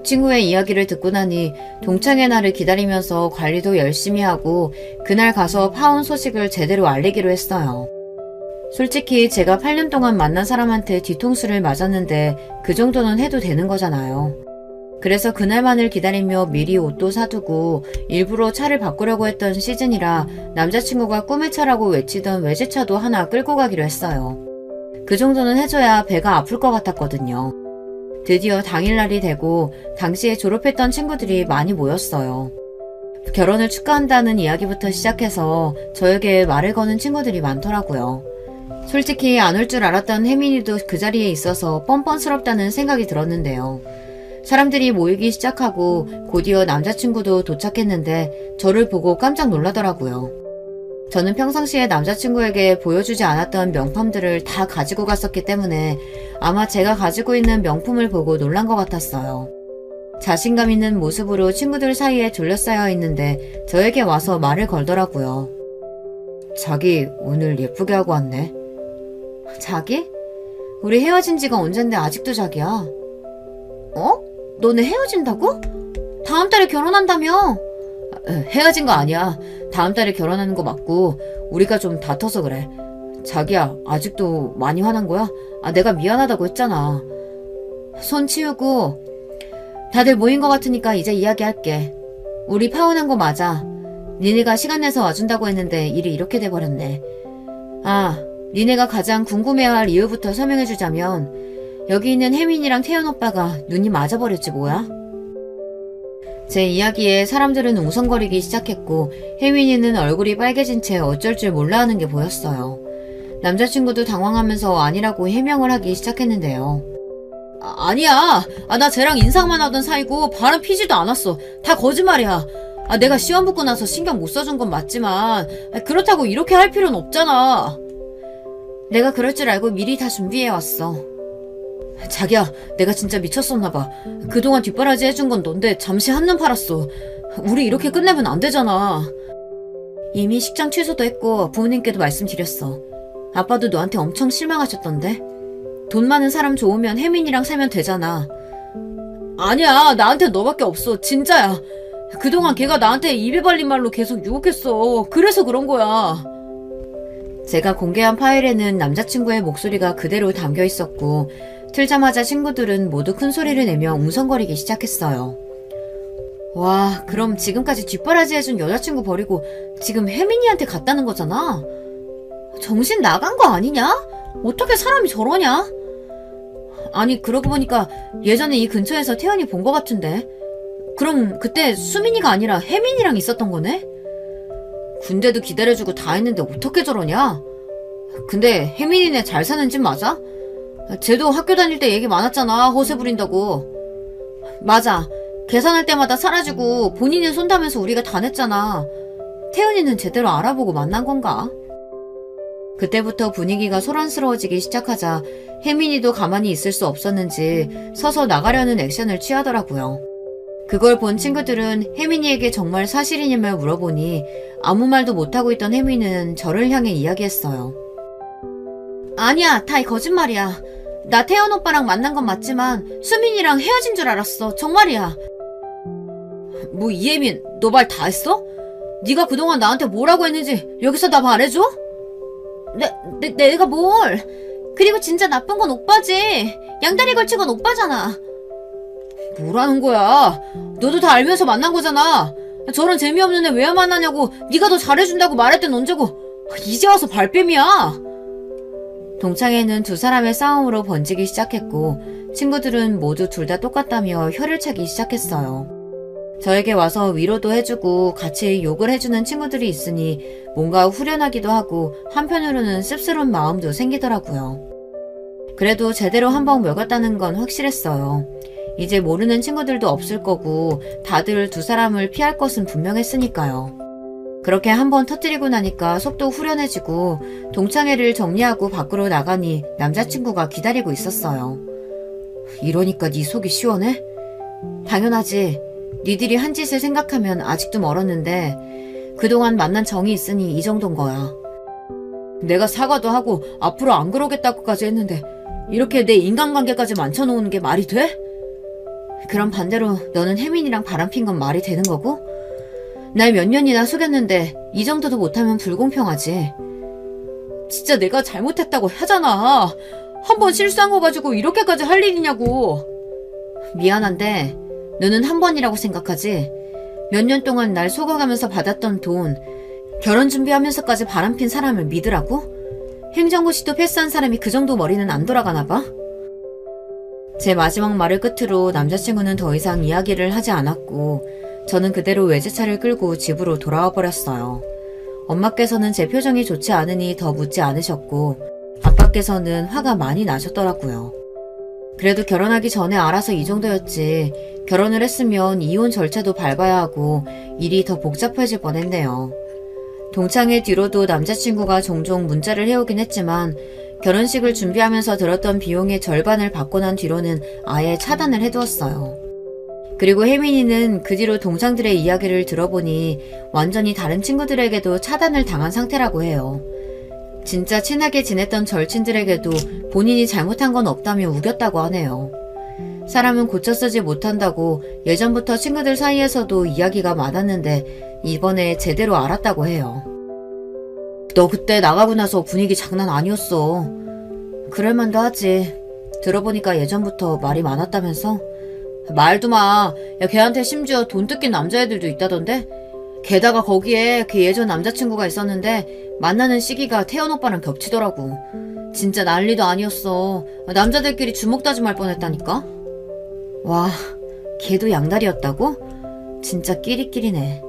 친구의 이야기를 듣고 나니 동창회 날을 기다리면서 관리도 열심히 하고 그날 가서 파혼 소식을 제대로 알리기로 했어요. 솔직히 제가 8년 동안 만난 사람한테 뒤통수를 맞았는데 그 정도는 해도 되는 거잖아요. 그래서 그날만을 기다리며 미리 옷도 사두고 일부러 차를 바꾸려고 했던 시즌이라 남자친구가 꿈의 차라고 외치던 외제차도 하나 끌고 가기로 했어요. 그 정도는 해줘야 배가 아플 것 같았거든요. 드디어 당일날이 되고 당시에 졸업했던 친구들이 많이 모였어요. 결혼을 축하한다는 이야기부터 시작해서 저에게 말을 거는 친구들이 많더라고요. 솔직히 안 올 줄 알았던 혜민이도 그 자리에 있어서 뻔뻔스럽다는 생각이 들었는데요. 사람들이 모이기 시작하고 곧이어 남자친구도 도착했는데 저를 보고 깜짝 놀라더라고요. 저는 평상시에 남자친구에게 보여주지 않았던 명품들을 다 가지고 갔었기 때문에 아마 제가 가지고 있는 명품을 보고 놀란 것 같았어요. 자신감 있는 모습으로 친구들 사이에 둘러싸여 있는데 저에게 와서 말을 걸더라고요. 자기 오늘 예쁘게 하고 왔네. 자기? 우리 헤어진 지가 언젠데 아직도 자기야. 어? 너네 헤어진다고? 다음 달에 결혼한다며? 헤어진 거 아니야. 다음 달에 결혼하는 거 맞고 우리가 좀 다퉈서 그래. 자기야, 아직도 많이 화난 거야? 내가 미안하다고 했잖아. 손 치우고 다들 모인 거 같으니까 이제 이야기할게. 우리 파혼한 거 맞아. 니네가 시간 내서 와준다고 했는데 일이 이렇게 돼버렸네. 니네가 가장 궁금해할 이유부터 설명해주자면 여기 있는 혜민이랑 태연 오빠가 눈이 맞아버렸지 뭐야? 제 이야기에 사람들은 웅성거리기 시작했고 혜민이는 얼굴이 빨개진 채 어쩔 줄 몰라 하는 게 보였어요. 남자친구도 당황하면서 아니라고 해명을 하기 시작했는데요. 아니야. 나 쟤랑 인사만 하던 사이고 바람 피지도 않았어. 다 거짓말이야. 내가 시험 붙고 나서 신경 못 써준 건 맞지만 그렇다고 이렇게 할 필요는 없잖아. 내가 그럴 줄 알고 미리 다 준비해왔어. 자기야, 내가 진짜 미쳤었나봐. 그동안 뒷바라지 해준 건 넌데 잠시 한눈 팔았어. 우리 이렇게 끝내면 안 되잖아. 이미 식장 취소도 했고 부모님께도 말씀드렸어. 아빠도 너한테 엄청 실망하셨던데. 돈 많은 사람 좋으면 혜민이랑 살면 되잖아. 아니야, 나한테 너밖에 없어. 진짜야. 그동안 걔가 나한테 입에 발린 말로 계속 유혹했어. 그래서 그런 거야. 제가 공개한 파일에는 남자친구의 목소리가 그대로 담겨 있었고 틀자마자 친구들은 모두 큰 소리를 내며 웅성거리기 시작했어요. 와, 그럼 지금까지 뒷바라지 해준 여자친구 버리고 지금 혜민이한테 갔다는 거잖아? 정신 나간 거 아니냐? 어떻게 사람이 저러냐? 아니, 그러고 보니까 예전에 이 근처에서 태연이 본 거 같은데. 그럼 그때 수민이가 아니라 혜민이랑 있었던 거네? 군대도 기다려주고 다 했는데 어떻게 저러냐? 근데 혜민이네 잘 사는 집 맞아? 쟤도 학교 다닐 때 얘기 많았잖아. 허세 부린다고. 맞아. 계산할 때마다 사라지고 본인은 손다면서 우리가 다 냈잖아. 태연이는 제대로 알아보고 만난 건가? 그때부터 분위기가 소란스러워지기 시작하자 혜민이도 가만히 있을 수 없었는지 서서 나가려는 액션을 취하더라고요. 그걸 본 친구들은 혜민이에게 정말 사실이냐며 물어보니 아무 말도 못하고 있던 혜민이는 저를 향해 이야기했어요. 아니야, 다 거짓말이야. 나 태연 오빠랑 만난 건 맞지만 수민이랑 헤어진 줄 알았어. 정말이야. 뭐 이혜민, 너 말 다 했어? 네가 그동안 나한테 뭐라고 했는지 여기서 나 말해줘? 내가 뭘? 그리고 진짜 나쁜 건 오빠지. 양다리 걸친 건 오빠잖아. 뭐라는 거야? 너도 다 알면서 만난 거잖아. 저런 재미없는 애 왜 만나냐고. 네가 더 잘해준다고 말할 땐 언제고. 이제 와서 발뺌이야. 동창회는 두 사람의 싸움으로 번지기 시작했고 친구들은 모두 둘 다 똑같다며 혀를 차기 시작했어요. 저에게 와서 위로도 해주고 같이 욕을 해주는 친구들이 있으니 뭔가 후련하기도 하고 한편으로는 씁쓸한 마음도 생기더라고요. 그래도 제대로 한번 먹였다는 건 확실했어요. 이제 모르는 친구들도 없을 거고 다들 두 사람을 피할 것은 분명했으니까요. 그렇게 한번 터뜨리고 나니까 속도 후련해지고 동창회를 정리하고 밖으로 나가니 남자친구가 기다리고 있었어요. 이러니까 네 속이 시원해? 당연하지. 니들이 한 짓을 생각하면 아직도 멀었는데 그동안 만난 정이 있으니 이 정도인 거야. 내가 사과도 하고 앞으로 안 그러겠다고까지 했는데 이렇게 내 인간관계까지 만쳐놓는 게 말이 돼? 그럼 반대로 너는 혜민이랑 바람핀 건 말이 되는 거고? 날 몇 년이나 속였는데 이 정도도 못하면 불공평하지. 진짜 내가 잘못했다고 하잖아. 한 번 실수한 거 가지고 이렇게까지 할 일이냐고. 미안한데 너는 한 번이라고 생각하지? 몇 년 동안 날 속아가면서 받았던 돈, 결혼 준비하면서까지 바람핀 사람을 믿으라고? 행정고시도 패스한 사람이 그 정도 머리는 안 돌아가나 봐? 제 마지막 말을 끝으로 남자친구는 더 이상 이야기를 하지 않았고 저는 그대로 외제차를 끌고 집으로 돌아와 버렸어요. 엄마께서는 제 표정이 좋지 않으니 더 묻지 않으셨고 아빠께서는 화가 많이 나셨더라고요. 그래도 결혼하기 전에 알아서 이 정도였지 결혼을 했으면 이혼 절차도 밟아야 하고 일이 더 복잡해질 뻔했네요. 동창회 뒤로도 남자친구가 종종 문자를 해오긴 했지만 결혼식을 준비하면서 들었던 비용의 절반을 받고 난 뒤로는 아예 차단을 해두었어요. 그리고 혜민이는 그 뒤로 동창들의 이야기를 들어보니 완전히 다른 친구들에게도 차단을 당한 상태라고 해요. 진짜 친하게 지냈던 절친들에게도 본인이 잘못한 건 없다며 우겼다고 하네요. 사람은 고쳐 쓰지 못한다고 예전부터 친구들 사이에서도 이야기가 많았는데 이번에 제대로 알았다고 해요. 너 그때 나가고 나서 분위기 장난 아니었어. 그럴만도 하지. 들어보니까 예전부터 말이 많았다면서? 말도 마. 야, 걔한테 심지어 돈 뜯긴 남자애들도 있다던데? 게다가 거기에 걔 예전 남자친구가 있었는데 만나는 시기가 태연 오빠랑 겹치더라고. 진짜 난리도 아니었어. 남자들끼리 주먹 다짐할 뻔했다니까? 와, 걔도 양다리였다고? 진짜 끼리끼리네.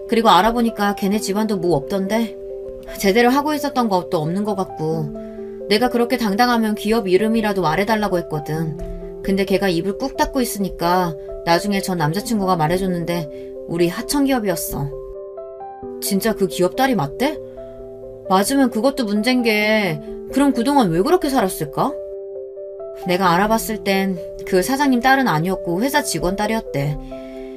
그리고 알아보니까 걔네 집안도 뭐 없던데? 제대로 하고 있었던 것도 없는 것 같고 내가 그렇게 당당하면 기업 이름이라도 말해달라고 했거든. 근데 걔가 입을 꾹 닫고 있으니까 나중에 전 남자친구가 말해줬는데 우리 하청기업이었어. 진짜 그 기업 딸이 맞대? 맞으면 그것도 문제인 게 그럼 그동안 왜 그렇게 살았을까? 내가 알아봤을 땐 그 사장님 딸은 아니었고 회사 직원 딸이었대.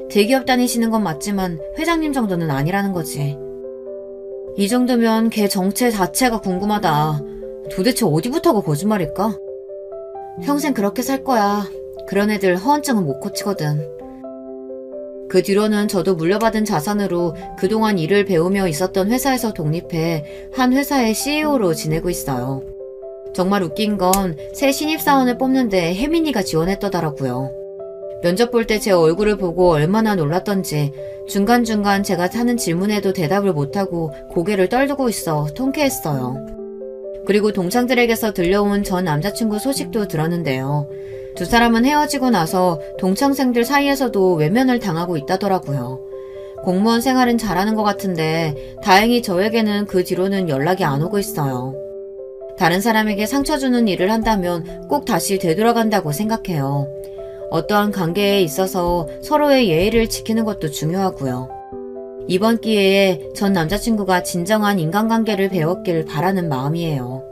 대기업 다니시는 건 맞지만 회장님 정도는 아니라는 거지. 이 정도면 걔 정체 자체가 궁금하다. 도대체 어디부터가 거짓말일까? 평생 그렇게 살 거야. 그런 애들 허언증은 못 고치거든. 그 뒤로는 저도 물려받은 자산으로 그동안 일을 배우며 있었던 회사에서 독립해 한 회사의 CEO로 지내고 있어요. 정말 웃긴 건 새 신입사원을 뽑는데 혜민이가 지원했더라고요. 면접 볼 때 제 얼굴을 보고 얼마나 놀랐던지 중간중간 제가 하는 질문에도 대답을 못하고 고개를 떨고 있어 통쾌했어요. 그리고 동창들에게서 들려온 전 남자친구 소식도 들었는데요. 두 사람은 헤어지고 나서 동창생들 사이에서도 외면을 당하고 있다더라고요. 공무원 생활은 잘하는 것 같은데 다행히 저에게는 그 뒤로는 연락이 안 오고 있어요. 다른 사람에게 상처 주는 일을 한다면 꼭 다시 되돌아간다고 생각해요. 어떠한 관계에 있어서 서로의 예의를 지키는 것도 중요하고요. 이번 기회에 전 남자친구가 진정한 인간관계를 배웠길 바라는 마음이에요.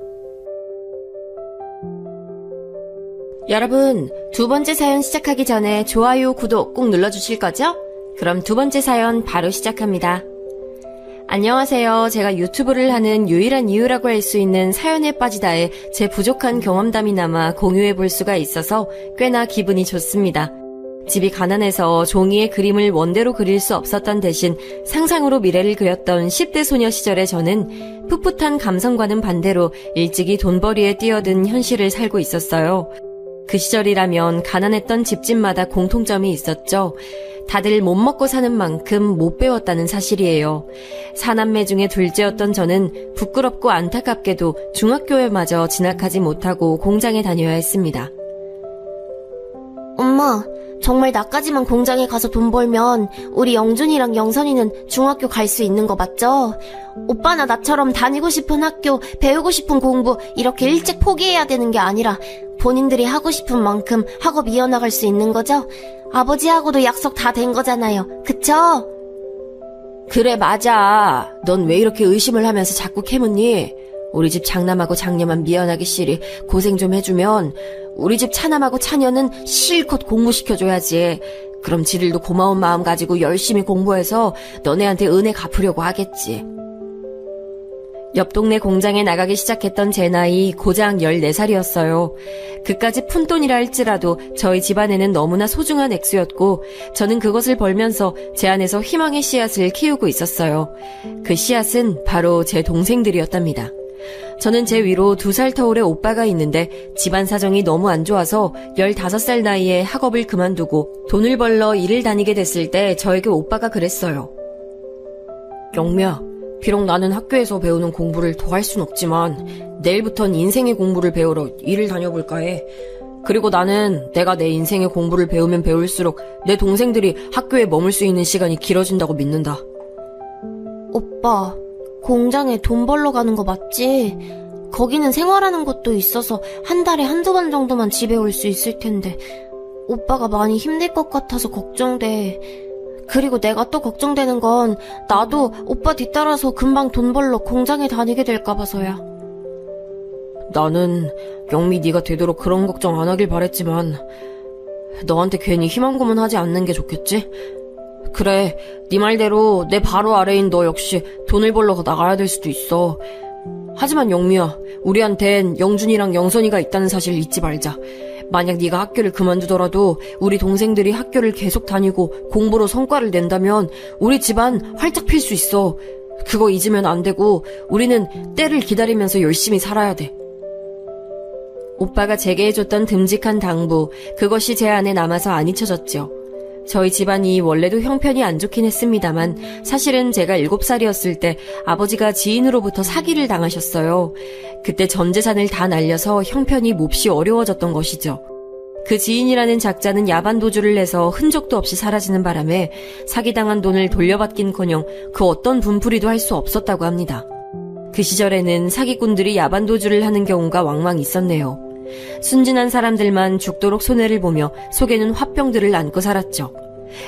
여러분, 두 번째 사연 시작하기 전에 좋아요, 구독 꼭 눌러주실 거죠? 그럼 두 번째 사연 바로 시작합니다. 안녕하세요. 제가 유튜브를 하는 유일한 이유라고 할 수 있는 사연에 빠지다에 제 부족한 경험담이나마 공유해 볼 수가 있어서 꽤나 기분이 좋습니다. 집이 가난해서 종이에 그림을 원대로 그릴 수 없었던 대신 상상으로 미래를 그렸던 10대 소녀 시절의 저는 풋풋한 감성과는 반대로 일찍이 돈벌이에 뛰어든 현실을 살고 있었어요. 그 시절이라면 가난했던 집집마다 공통점이 있었죠. 다들 못 먹고 사는 만큼 못 배웠다는 사실이에요. 사남매 중에 둘째였던 저는 부끄럽고 안타깝게도 중학교에마저 진학하지 못하고 공장에 다녀야 했습니다. 엄마, 정말 나까지만 공장에 가서 돈 벌면 우리 영준이랑 영선이는 중학교 갈 수 있는 거 맞죠? 오빠나 나처럼 다니고 싶은 학교, 배우고 싶은 공부 이렇게 일찍 포기해야 되는 게 아니라 본인들이 하고 싶은 만큼 학업 이어나갈 수 있는 거죠? 아버지하고도 약속 다 된 거잖아요. 그쵸? 그래, 맞아. 넌 왜 이렇게 의심을 하면서 자꾸 캐묻니? 우리 집 장남하고 장녀만 미안하기 싫이 고생 좀 해주면 우리 집 차남하고 차녀는 실컷 공부시켜줘야지. 그럼 지들도 고마운 마음 가지고 열심히 공부해서 너네한테 은혜 갚으려고 하겠지. 옆 동네 공장에 나가기 시작했던 제 나이 고작 14살이었어요. 그까지 푼돈이라 할지라도 저희 집안에는 너무나 소중한 액수였고 저는 그것을 벌면서 제 안에서 희망의 씨앗을 키우고 있었어요. 그 씨앗은 바로 제 동생들이었답니다. 저는 제 위로 2살 터울의 오빠가 있는데 집안 사정이 너무 안 좋아서 15살 나이에 학업을 그만두고 돈을 벌러 일을 다니게 됐을 때 저에게 오빠가 그랬어요. 영미야, 비록 나는 학교에서 배우는 공부를 더 할 순 없지만 내일부턴 인생의 공부를 배우러 일을 다녀볼까 해. 그리고 나는 내가 내 인생의 공부를 배우면 배울수록 내 동생들이 학교에 머물 수 있는 시간이 길어진다고 믿는다. 오빠, 공장에 돈 벌러 가는 거 맞지? 거기는 생활하는 것도 있어서 한 달에 한두 번 정도만 집에 올 수 있을 텐데 오빠가 많이 힘들 것 같아서 걱정돼. 그리고 내가 또 걱정되는 건 나도 오빠 뒤따라서 금방 돈 벌러 공장에 다니게 될까 봐서야. 나는 영미 네가 되도록 그런 걱정 안 하길 바랬지만 너한테 괜히 희망 고문하지 않는 게 좋겠지? 그래, 네 말대로 내 바로 아래인 너 역시 돈을 벌러 나가야 될 수도 있어. 하지만 영미야, 우리한텐 영준이랑 영선이가 있다는 사실 잊지 말자. 만약 네가 학교를 그만두더라도 우리 동생들이 학교를 계속 다니고 공부로 성과를 낸다면 우리 집안 활짝 필 수 있어. 그거 잊으면 안 되고 우리는 때를 기다리면서 열심히 살아야 돼. 오빠가 제게 해줬던 듬직한 당부, 그것이 제 안에 남아서 안 잊혀졌죠. 저희 집안이 원래도 형편이 안 좋긴 했습니다만 사실은 제가 7살이었을 때 아버지가 지인으로부터 사기를 당하셨어요. 그때 전 재산을 다 날려서 형편이 몹시 어려워졌던 것이죠. 그 지인이라는 작자는 야반도주를 내서 흔적도 없이 사라지는 바람에 사기당한 돈을 돌려받긴커녕 그 어떤 분풀이도 할 수 없었다고 합니다. 그 시절에는 사기꾼들이 야반도주를 하는 경우가 왕왕 있었네요. 순진한 사람들만 죽도록 손해를 보며 속에는 화병들을 안고 살았죠.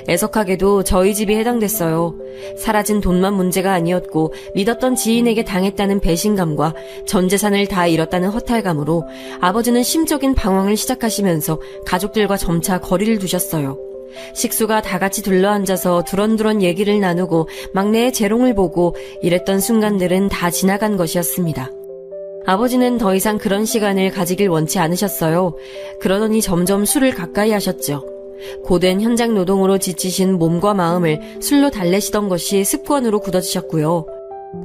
애석하게도 저희 집이 해당됐어요. 사라진 돈만 문제가 아니었고 믿었던 지인에게 당했다는 배신감과 전 재산을 다 잃었다는 허탈감으로 아버지는 심적인 방황을 시작하시면서 가족들과 점차 거리를 두셨어요. 식수가 다 같이 둘러앉아서 두런두런 얘기를 나누고 막내의 재롱을 보고 이랬던 순간들은 다 지나간 것이었습니다. 아버지는 더 이상 그런 시간을 가지길 원치 않으셨어요. 그러더니 점점 술을 가까이 하셨죠. 고된 현장 노동으로 지치신 몸과 마음을 술로 달래시던 것이 습관으로 굳어지셨고요.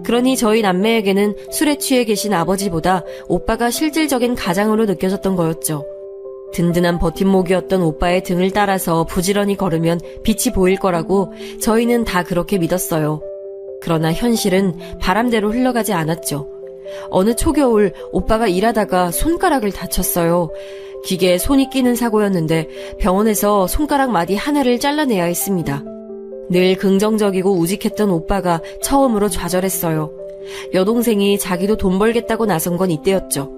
그러니 저희 남매에게는 술에 취해 계신 아버지보다 오빠가 실질적인 가장으로 느껴졌던 거였죠. 든든한 버팀목이었던 오빠의 등을 따라서 부지런히 걸으면 빛이 보일 거라고 저희는 다 그렇게 믿었어요. 그러나 현실은 바람대로 흘러가지 않았죠. 어느 초겨울 오빠가 일하다가 손가락을 다쳤어요. 기계에 손이 끼는 사고였는데 병원에서 손가락 마디 하나를 잘라내야 했습니다. 늘 긍정적이고 우직했던 오빠가 처음으로 좌절했어요. 여동생이 자기도 돈 벌겠다고 나선 건 이때였죠.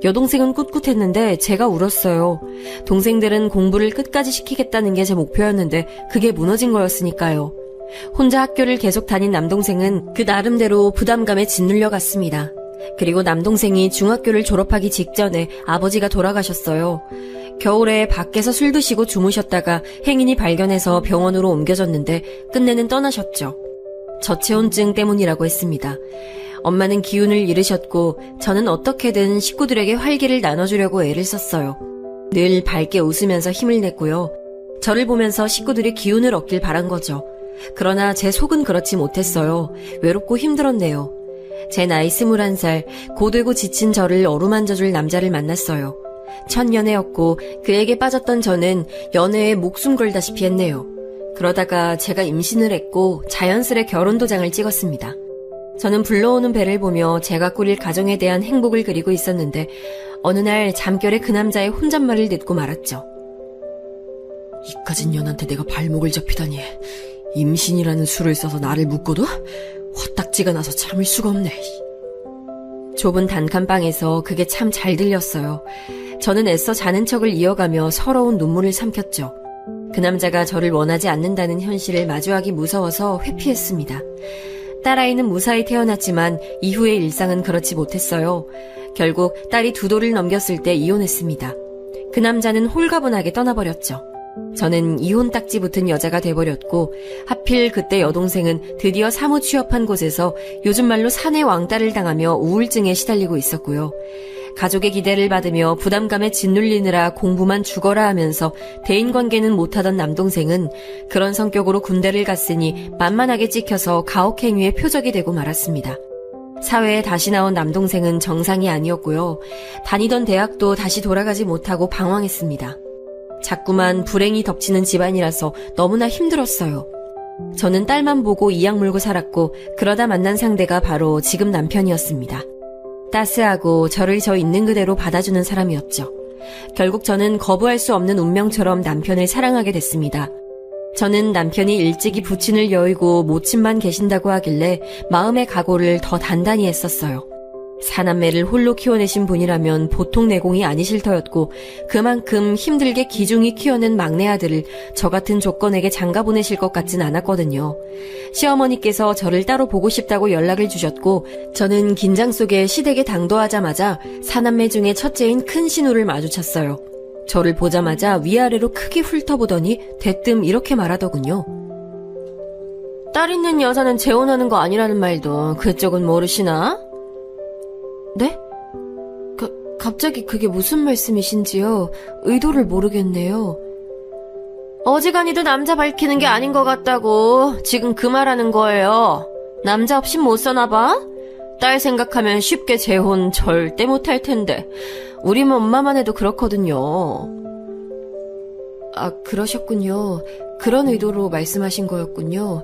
여동생은 꿋꿋했는데 제가 울었어요. 동생들은 공부를 끝까지 시키겠다는 게 제 목표였는데 그게 무너진 거였으니까요. 혼자 학교를 계속 다닌 남동생은 그 나름대로 부담감에 짓눌려 갔습니다. 그리고 남동생이 중학교를 졸업하기 직전에 아버지가 돌아가셨어요. 겨울에 밖에서 술 드시고 주무셨다가 행인이 발견해서 병원으로 옮겨졌는데 끝내는 떠나셨죠. 저체온증 때문이라고 했습니다. 엄마는 기운을 잃으셨고 저는 어떻게든 식구들에게 활기를 나눠주려고 애를 썼어요. 늘 밝게 웃으면서 힘을 냈고요. 저를 보면서 식구들이 기운을 얻길 바란 거죠. 그러나 제 속은 그렇지 못했어요. 외롭고 힘들었네요. 제 나이 21살, 고되고 지친 저를 어루만져줄 남자를 만났어요. 첫 연애였고 그에게 빠졌던 저는 연애에 목숨 걸다시피 했네요. 그러다가 제가 임신을 했고 자연스레 결혼 도장을 찍었습니다. 저는 불러오는 배를 보며 제가 꾸릴 가정에 대한 행복을 그리고 있었는데 어느 날 잠결에 그 남자의 혼잣말을 듣고 말았죠. 이까진 년한테 내가 발목을 잡히다니. 임신이라는 수를 써서 나를 묶어도 화딱지가 나서 참을 수가 없네. 좁은 단칸방에서 그게 참 잘 들렸어요. 저는 애써 자는 척을 이어가며 서러운 눈물을 삼켰죠. 그 남자가 저를 원하지 않는다는 현실을 마주하기 무서워서 회피했습니다. 딸아이는 무사히 태어났지만 이후의 일상은 그렇지 못했어요. 결국 딸이 2돌을 넘겼을 때 이혼했습니다. 그 남자는 홀가분하게 떠나버렸죠. 저는 이혼 딱지 붙은 여자가 돼버렸고 하필 그때 여동생은 드디어 사무 취업한 곳에서 요즘 말로 사내 왕따를 당하며 우울증에 시달리고 있었고요. 가족의 기대를 받으며 부담감에 짓눌리느라 공부만 죽어라 하면서 대인관계는 못하던 남동생은 그런 성격으로 군대를 갔으니 만만하게 찍혀서 가혹행위의 표적이 되고 말았습니다. 사회에 다시 나온 남동생은 정상이 아니었고요. 다니던 대학도 다시 돌아가지 못하고 방황했습니다. 자꾸만 불행이 덮치는 집안이라서 너무나 힘들었어요. 저는 딸만 보고 이악 물고 살았고 그러다 만난 상대가 바로 지금 남편이었습니다. 따스하고 저를 저 있는 그대로 받아주는 사람이었죠. 결국 저는 거부할 수 없는 운명처럼 남편을 사랑하게 됐습니다. 저는 남편이 일찍이 부친을 여의고 모친만 계신다고 하길래 마음의 각오를 더 단단히 했었어요. 사남매를 홀로 키워내신 분이라면 보통 내공이 아니실 터였고 그만큼 힘들게 기중이 키워낸 막내 아들을 저 같은 조건에게 장가 보내실 것 같진 않았거든요. 시어머니께서 저를 따로 보고 싶다고 연락을 주셨고 저는 긴장 속에 시댁에 당도하자마자 사남매 중에 첫째인 큰 신우를 마주쳤어요. 저를 보자마자 위아래로 크게 훑어보더니 대뜸 이렇게 말하더군요. 딸 있는 여자는 재혼하는 거 아니라는 말도 그쪽은 모르시나? 네? 갑자기 그게 무슨 말씀이신지요? 의도를 모르겠네요. 어지간히도 남자 밝히는 게 아닌 것 같다고 지금 그 말하는 거예요. 남자 없인 못 사나 봐? 딸 생각하면 쉽게 재혼 절대 못할 텐데 우리 엄마만 해도 그렇거든요. 아, 그러셨군요. 그런 의도로 말씀하신 거였군요.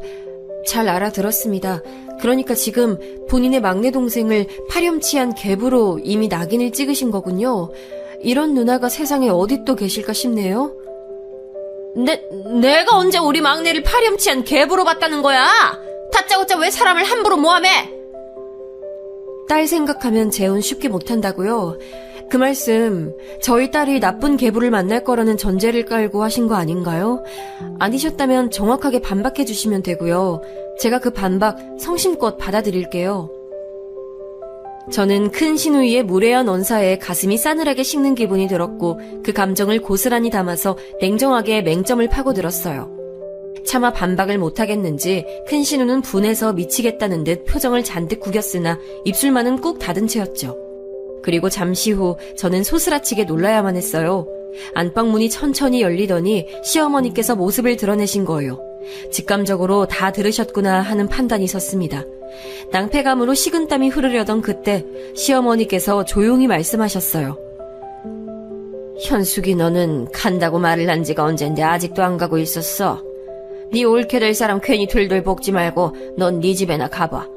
잘 알아들었습니다. 그러니까 지금 본인의 막내 동생을 파렴치한 갭으로 이미 낙인을 찍으신 거군요. 이런 누나가 세상에 어디 또 계실까 싶네요. 내가 언제 우리 막내를 파렴치한 갭으로 봤다는 거야? 다짜고짜 왜 사람을 함부로 모함해? 딸 생각하면 재혼 쉽게 못한다고요? 그 말씀 저희 딸이 나쁜 계부를 만날 거라는 전제를 깔고 하신 거 아닌가요? 아니셨다면 정확하게 반박해 주시면 되고요. 제가 그 반박 성심껏 받아들일게요. 저는 큰 신우이의 무례한 언사에 가슴이 싸늘하게 식는 기분이 들었고 그 감정을 고스란히 담아서 냉정하게 맹점을 파고들었어요. 차마 반박을 못하겠는지 큰 신우는 분해서 미치겠다는 듯 표정을 잔뜩 구겼으나 입술만은 꾹 닫은 채였죠. 그리고 잠시 후 저는 소스라치게 놀라야만 했어요. 안방문이 천천히 열리더니 시어머니께서 모습을 드러내신 거예요. 직감적으로 다 들으셨구나 하는 판단이 섰습니다. 낭패감으로 식은땀이 흐르려던 그때 시어머니께서 조용히 말씀하셨어요. 현숙이 너는 간다고 말을 한 지가 언젠데 아직도 안 가고 있었어. 네 옳게 될 사람 괜히 들들 볶지 말고 넌 네 집에나 가봐.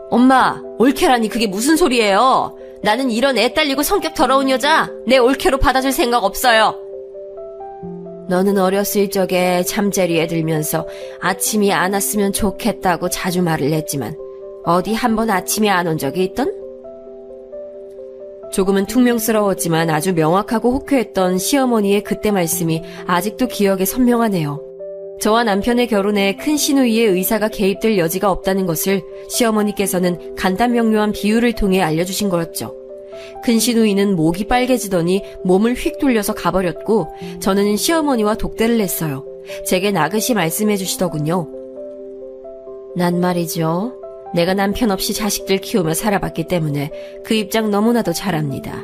엄마, 옳게라니 그게 무슨 소리예요? 나는 이런 애 딸리고 성격 더러운 여자 내 옳게로 받아줄 생각 없어요. 너는 어렸을 적에 잠자리에 들면서 아침이 안 왔으면 좋겠다고 자주 말을 했지만 어디 한번 아침이 안 온 적이 있던? 조금은 퉁명스러웠지만 아주 명확하고 호쾌했던 시어머니의 그때 말씀이 아직도 기억에 선명하네요. 저와 남편의 결혼에 큰 신우이의 의사가 개입될 여지가 없다는 것을 시어머니께서는 간단명료한 비유를 통해 알려주신 거였죠. 큰 신우이는 목이 빨개지더니 몸을 휙 돌려서 가버렸고 저는 시어머니와 독대를 했어요. 제게 나긋이 말씀해 주시더군요. 난 말이죠. 내가 남편 없이 자식들 키우며 살아봤기 때문에 그 입장 너무나도 잘 압니다.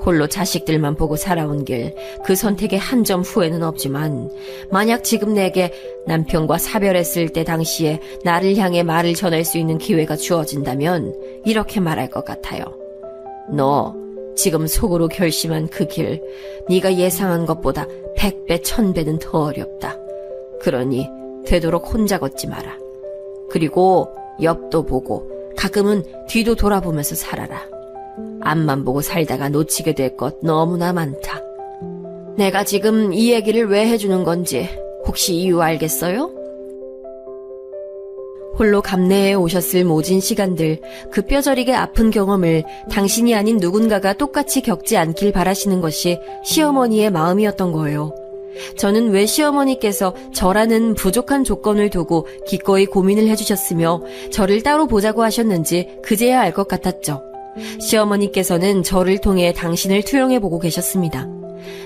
홀로 자식들만 보고 살아온 길, 그 선택에 한 점 후회는 없지만 만약 지금 내게 남편과 사별했을 때 당시에 나를 향해 말을 전할 수 있는 기회가 주어진다면 이렇게 말할 것 같아요. 너 지금 속으로 결심한 그 길, 네가 예상한 것보다 100배, 1000배는 더 어렵다. 그러니 되도록 혼자 걷지 마라. 그리고 옆도 보고 가끔은 뒤도 돌아보면서 살아라. 앞만 보고 살다가 놓치게 될 것 너무나 많다. 내가 지금 이 얘기를 왜 해주는 건지 혹시 이유 알겠어요? 홀로 감내해 오셨을 모진 시간들, 그 뼈저리게 아픈 경험을 당신이 아닌 누군가가 똑같이 겪지 않길 바라시는 것이 시어머니의 마음이었던 거예요. 저는 왜 시어머니께서 저라는 부족한 조건을 두고 기꺼이 고민을 해주셨으며 저를 따로 보자고 하셨는지 그제야 알 것 같았죠. 시어머니께서는 저를 통해 당신을 투영해보고 계셨습니다.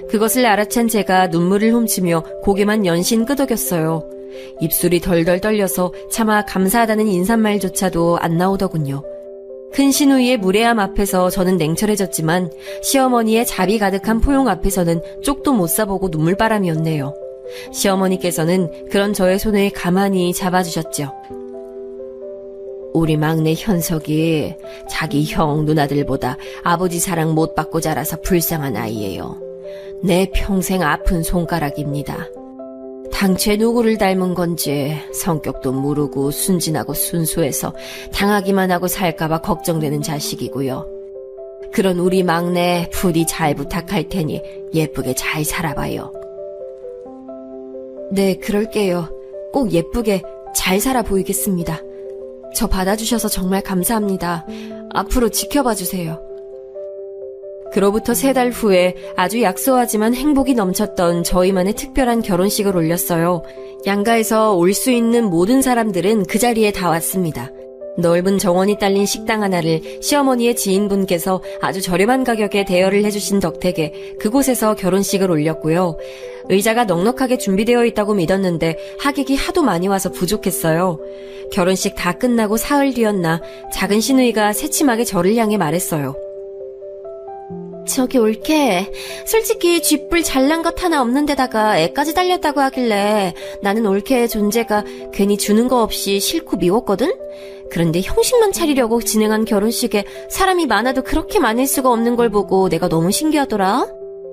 그것을 알아챈 제가 눈물을 훔치며 고개만 연신 끄덕였어요. 입술이 덜덜 떨려서 차마 감사하다는 인사말조차도 안 나오더군요. 큰 시누이의 무례함 앞에서 저는 냉철해졌지만 시어머니의 자비 가득한 포용 앞에서는 쪽도 못 쏴보고 눈물바람이었네요. 시어머니께서는 그런 저의 손을 가만히 잡아주셨죠. 우리 막내 현석이 자기 형 누나들보다 아버지 사랑 못 받고 자라서 불쌍한 아이예요. 내 평생 아픈 손가락입니다. 당최 누구를 닮은 건지 성격도 무르고 순진하고 순수해서 당하기만 하고 살까봐 걱정되는 자식이고요. 그런 우리 막내 부디 잘 부탁할 테니 예쁘게 잘 살아봐요. 네, 그럴게요. 꼭 예쁘게 잘 살아 보이겠습니다. 저 받아주셔서 정말 감사합니다. 앞으로 지켜봐 주세요. 그로부터 3달 후에 아주 약소하지만 행복이 넘쳤던 저희만의 특별한 결혼식을 올렸어요. 양가에서 올 수 있는 모든 사람들은 그 자리에 다 왔습니다. 넓은 정원이 딸린 식당 하나를 시어머니의 지인분께서 아주 저렴한 가격에 대여를 해주신 덕택에 그곳에서 결혼식을 올렸고요. 의자가 넉넉하게 준비되어 있다고 믿었는데 하객이 하도 많이 와서 부족했어요. 결혼식 다 끝나고 사흘 뒤였나 작은 시누이가 새침하게 저를 향해 말했어요. 저기 올케, 솔직히 쥐뿔 잘난 것 하나 없는 데다가 애까지 달렸다고 하길래 나는 올케의 존재가 괜히 주는 거 없이 싫고 미웠거든? 그런데 형식만 차리려고 진행한 결혼식에 사람이 많아도 그렇게 많을 수가 없는 걸 보고 내가 너무 신기하더라.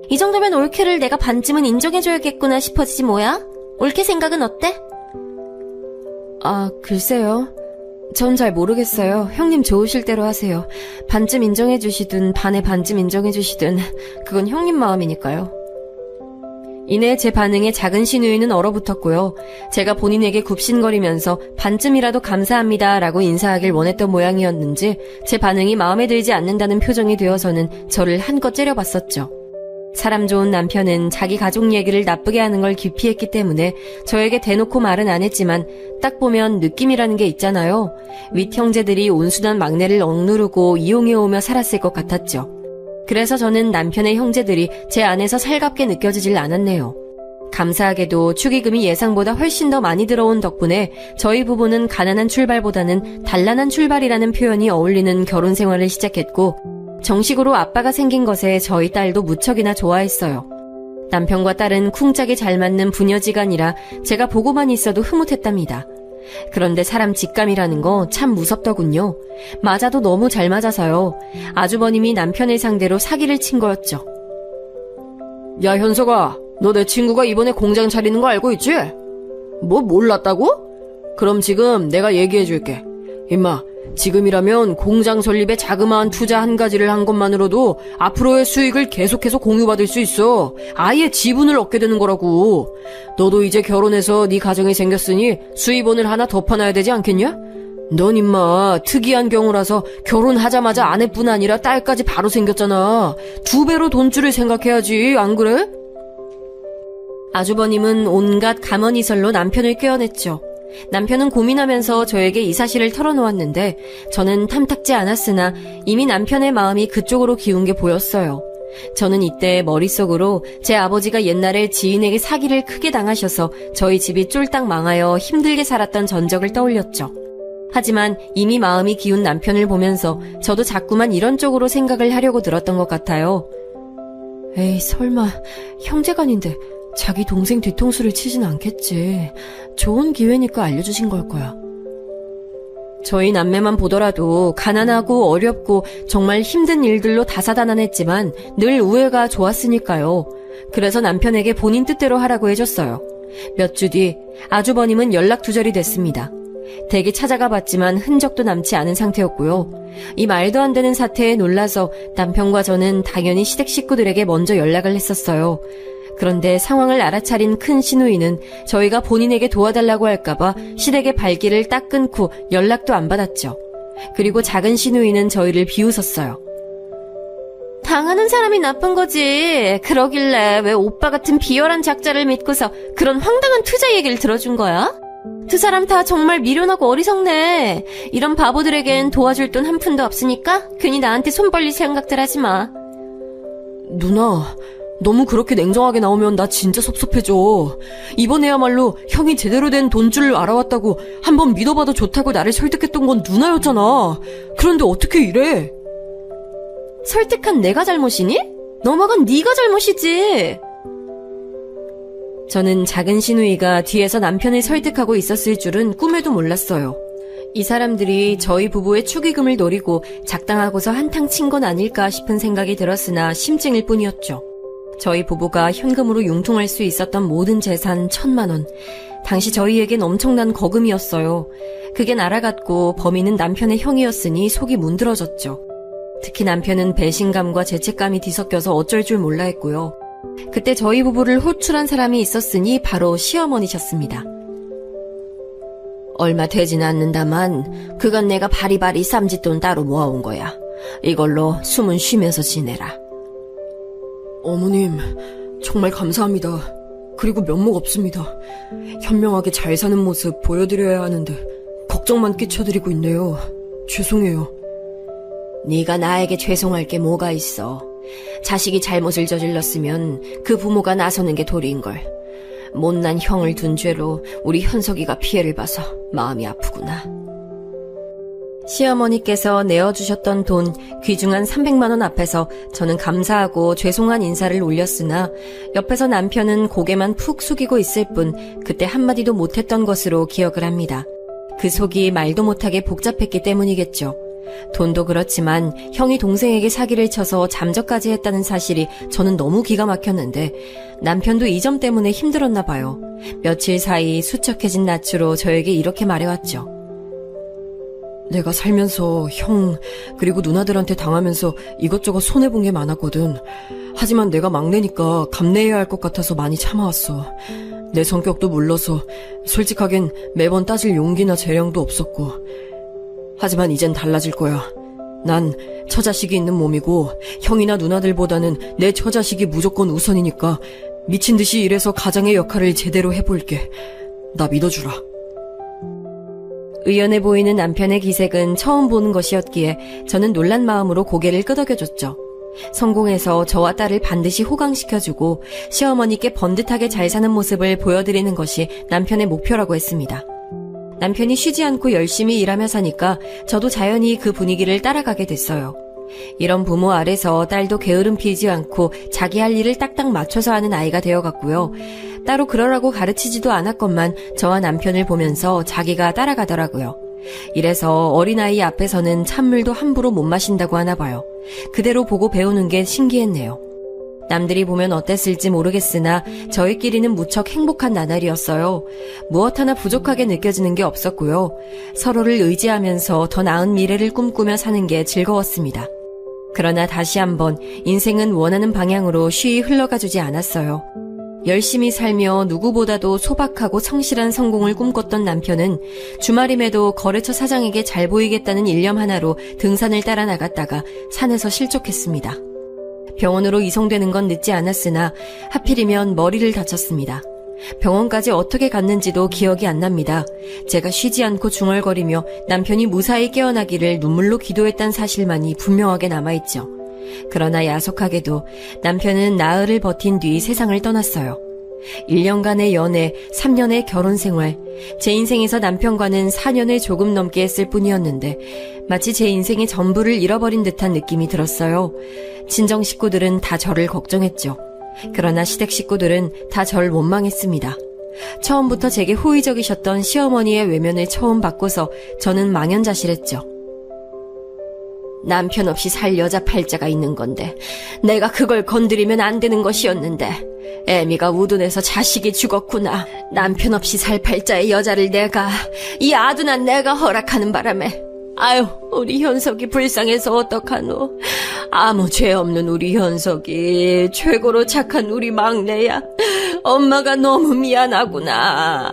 이 정도면 올케를 내가 반쯤은 인정해줘야겠구나 싶어지지 뭐야? 올케 생각은 어때? 아, 글쎄요. 전 잘 모르겠어요. 형님 좋으실 대로 하세요. 반쯤 인정해주시든 반에 반쯤 인정해주시든 그건 형님 마음이니까요. 이내 제 반응에 작은 시누이는 얼어붙었고요. 제가 본인에게 굽신거리면서 반쯤이라도 감사합니다라고 인사하길 원했던 모양이었는지 제 반응이 마음에 들지 않는다는 표정이 되어서는 저를 한껏 째려봤었죠. 사람 좋은 남편은 자기 가족 얘기를 나쁘게 하는 걸 기피했기 때문에 저에게 대놓고 말은 안 했지만 딱 보면 느낌이라는 게 있잖아요. 윗 형제들이 온순한 막내를 억누르고 이용해오며 살았을 것 같았죠. 그래서 저는 남편의 형제들이 제 안에서 살갑게 느껴지질 않았네요. 감사하게도 축의금이 예상보다 훨씬 더 많이 들어온 덕분에 저희 부부는 가난한 출발보다는 단란한 출발이라는 표현이 어울리는 결혼 생활을 시작했고 정식으로 아빠가 생긴 것에 저희 딸도 무척이나 좋아했어요. 남편과 딸은 쿵짝이 잘 맞는 부녀지간이라 제가 보고만 있어도 흐뭇했답니다. 그런데 사람 직감이라는 거 참 무섭더군요. 맞아도 너무 잘 맞아서요. 아주버님이 남편을 상대로 사기를 친 거였죠. 야, 현석아, 너 내 친구가 이번에 공장 차리는 거 알고 있지? 뭐 몰랐다고? 그럼 지금 내가 얘기해줄게. 임마, 지금이라면 공장 설립에 자그마한 투자 한 가지를 한 것만으로도 앞으로의 수익을 계속해서 공유받을 수 있어. 아예 지분을 얻게 되는 거라고. 너도 이제 결혼해서 네 가정이 생겼으니 수입원을 하나 더 파놔야 되지 않겠냐? 넌 임마 특이한 경우라서 결혼하자마자 아내뿐 아니라 딸까지 바로 생겼잖아. 2배로 돈줄을 생각해야지, 안 그래? 아주버님은 온갖 가머니설로 남편을 꿰어냈죠. 남편은 고민하면서 저에게 이 사실을 털어놓았는데 저는 탐탁지 않았으나 이미 남편의 마음이 그쪽으로 기운 게 보였어요. 저는 이때 머릿속으로 제 아버지가 옛날에 지인에게 사기를 크게 당하셔서 저희 집이 쫄딱 망하여 힘들게 살았던 전적을 떠올렸죠. 하지만 이미 마음이 기운 남편을 보면서 저도 자꾸만 이런 쪽으로 생각을 하려고 들었던 것 같아요. 에이, 설마 형제간인데 자기 동생 뒤통수를 치진 않겠지. 좋은 기회니까 알려주신 걸 거야. 저희 남매만 보더라도 가난하고 어렵고 정말 힘든 일들로 다사다난했지만 늘 우애가 좋았으니까요. 그래서 남편에게 본인 뜻대로 하라고 해줬어요. 몇 주 뒤 아주버님은 연락 두절이 됐습니다. 댁에 찾아가 봤지만 흔적도 남지 않은 상태였고요. 이 말도 안 되는 사태에 놀라서 남편과 저는 당연히 시댁 식구들에게 먼저 연락을 했었어요. 그런데 상황을 알아차린 큰 시누이는 저희가 본인에게 도와달라고 할까봐 시댁의 발길을 딱 끊고 연락도 안 받았죠. 그리고 작은 시누이는 저희를 비웃었어요. 당하는 사람이 나쁜 거지. 그러길래 왜 오빠 같은 비열한 작자를 믿고서 그런 황당한 투자 얘기를 들어준 거야? 두 사람 다 정말 미련하고 어리석네. 이런 바보들에겐 도와줄 돈 한 푼도 없으니까 괜히 나한테 손 벌릴 생각들 하지 마. 누나, 너무 그렇게 냉정하게 나오면 나 진짜 섭섭해져. 이번에야말로 형이 제대로 된 돈줄을 알아왔다고 한번 믿어봐도 좋다고 나를 설득했던 건 누나였잖아. 그런데 어떻게 이래? 설득한 내가 잘못이니? 넘어간 네가 잘못이지. 저는 작은 시누이가 뒤에서 남편을 설득하고 있었을 줄은 꿈에도 몰랐어요. 이 사람들이 저희 부부의 축의금을 노리고 작당하고서 한탕 친 건 아닐까 싶은 생각이 들었으나 심증일 뿐이었죠. 저희 부부가 현금으로 융통할 수 있었던 모든 재산 1,000만 원. 당시 저희에겐 엄청난 거금이었어요. 그게 날아갔고 범인은 남편의 형이었으니 속이 문드러졌죠. 특히 남편은 배신감과 죄책감이 뒤섞여서 어쩔 줄 몰라 했고요. 그때 저희 부부를 호출한 사람이 있었으니 바로 시어머니셨습니다. 얼마 되진 않는다만 그건 내가 바리바리 쌈짓돈 따로 모아온 거야. 이걸로 숨은 쉬면서 지내라. 어머님, 정말 감사합니다. 그리고 면목 없습니다. 현명하게 잘 사는 모습 보여드려야 하는데 걱정만 끼쳐드리고 있네요. 죄송해요. 네가 나에게 죄송할 게 뭐가 있어. 자식이 잘못을 저질렀으면 그 부모가 나서는 게 도리인걸. 못난 형을 둔 죄로 우리 현석이가 피해를 봐서 마음이 아프구나. 시어머니께서 내어주셨던 돈 귀중한 300만 원 앞에서 저는 감사하고 죄송한 인사를 올렸으나 옆에서 남편은 고개만 푹 숙이고 있을 뿐 그때 한마디도 못했던 것으로 기억을 합니다. 그 속이 말도 못하게 복잡했기 때문이겠죠. 돈도 그렇지만 형이 동생에게 사기를 쳐서 잠적까지 했다는 사실이 저는 너무 기가 막혔는데 남편도 이 점 때문에 힘들었나 봐요. 며칠 사이 수척해진 낯으로 저에게 이렇게 말해왔죠. 내가 살면서 형 그리고 누나들한테 당하면서 이것저것 손해본 게 많았거든. 하지만 내가 막내니까 감내해야 할 것 같아서 많이 참아왔어. 내 성격도 물러서 솔직하겐 매번 따질 용기나 재량도 없었고. 하지만 이젠 달라질 거야. 난 처자식이 있는 몸이고 형이나 누나들보다는 내 처자식이 무조건 우선이니까 미친 듯이 일해서 가장의 역할을 제대로 해볼게. 나 믿어주라. 의연해 보이는 남편의 기색은 처음 보는 것이었기에 저는 놀란 마음으로 고개를 끄덕여줬죠. 성공해서 저와 딸을 반드시 호강시켜주고 시어머니께 번듯하게 잘 사는 모습을 보여드리는 것이 남편의 목표라고 했습니다. 남편이 쉬지 않고 열심히 일하며 사니까 저도 자연히 그 분위기를 따라가게 됐어요. 이런 부모 아래서 딸도 게으름 피우지 않고 자기 할 일을 딱딱 맞춰서 하는 아이가 되어갔고요. 따로 그러라고 가르치지도 않았건만 저와 남편을 보면서 자기가 따라가더라고요. 이래서 어린아이 앞에서는 찬물도 함부로 못 마신다고 하나 봐요. 그대로 보고 배우는 게 신기했네요. 남들이 보면 어땠을지 모르겠으나 저희끼리는 무척 행복한 나날이었어요. 무엇 하나 부족하게 느껴지는 게 없었고요. 서로를 의지하면서 더 나은 미래를 꿈꾸며 사는 게 즐거웠습니다. 그러나 다시 한번 인생은 원하는 방향으로 쉬이 흘러가주지 않았어요. 열심히 살며 누구보다도 소박하고 성실한 성공을 꿈꿨던 남편은 주말임에도 거래처 사장에게 잘 보이겠다는 일념 하나로 등산을 따라 나갔다가 산에서 실족했습니다. 병원으로 이송되는 건 늦지 않았으나 하필이면 머리를 다쳤습니다. 병원까지 어떻게 갔는지도 기억이 안 납니다. 제가 쉬지 않고 중얼거리며 남편이 무사히 깨어나기를 눈물로 기도했단 사실만이 분명하게 남아있죠. 그러나 야속하게도 남편은 나흘을 버틴 뒤 세상을 떠났어요. 1년간의 연애, 3년의 결혼 생활, 제 인생에서 남편과는 4년을 조금 넘게 했을 뿐이었는데 마치 제 인생의 전부를 잃어버린 듯한 느낌이 들었어요. 친정 식구들은 다 저를 걱정했죠. 그러나 시댁 식구들은 다 절 원망했습니다. 처음부터 제게 호의적이셨던 시어머니의 외면을 처음 받고서 저는 망연자실했죠. 남편 없이 살 여자 팔자가 있는 건데 내가 그걸 건드리면 안 되는 것이었는데 애미가 우둔해서 자식이 죽었구나. 남편 없이 살 팔자의 여자를 이 아둔한 내가 허락하는 바람에 아유, 우리 현석이 불쌍해서 어떡하노. 아무 죄 없는 우리 현석이 최고로 착한 우리 막내야. 엄마가 너무 미안하구나.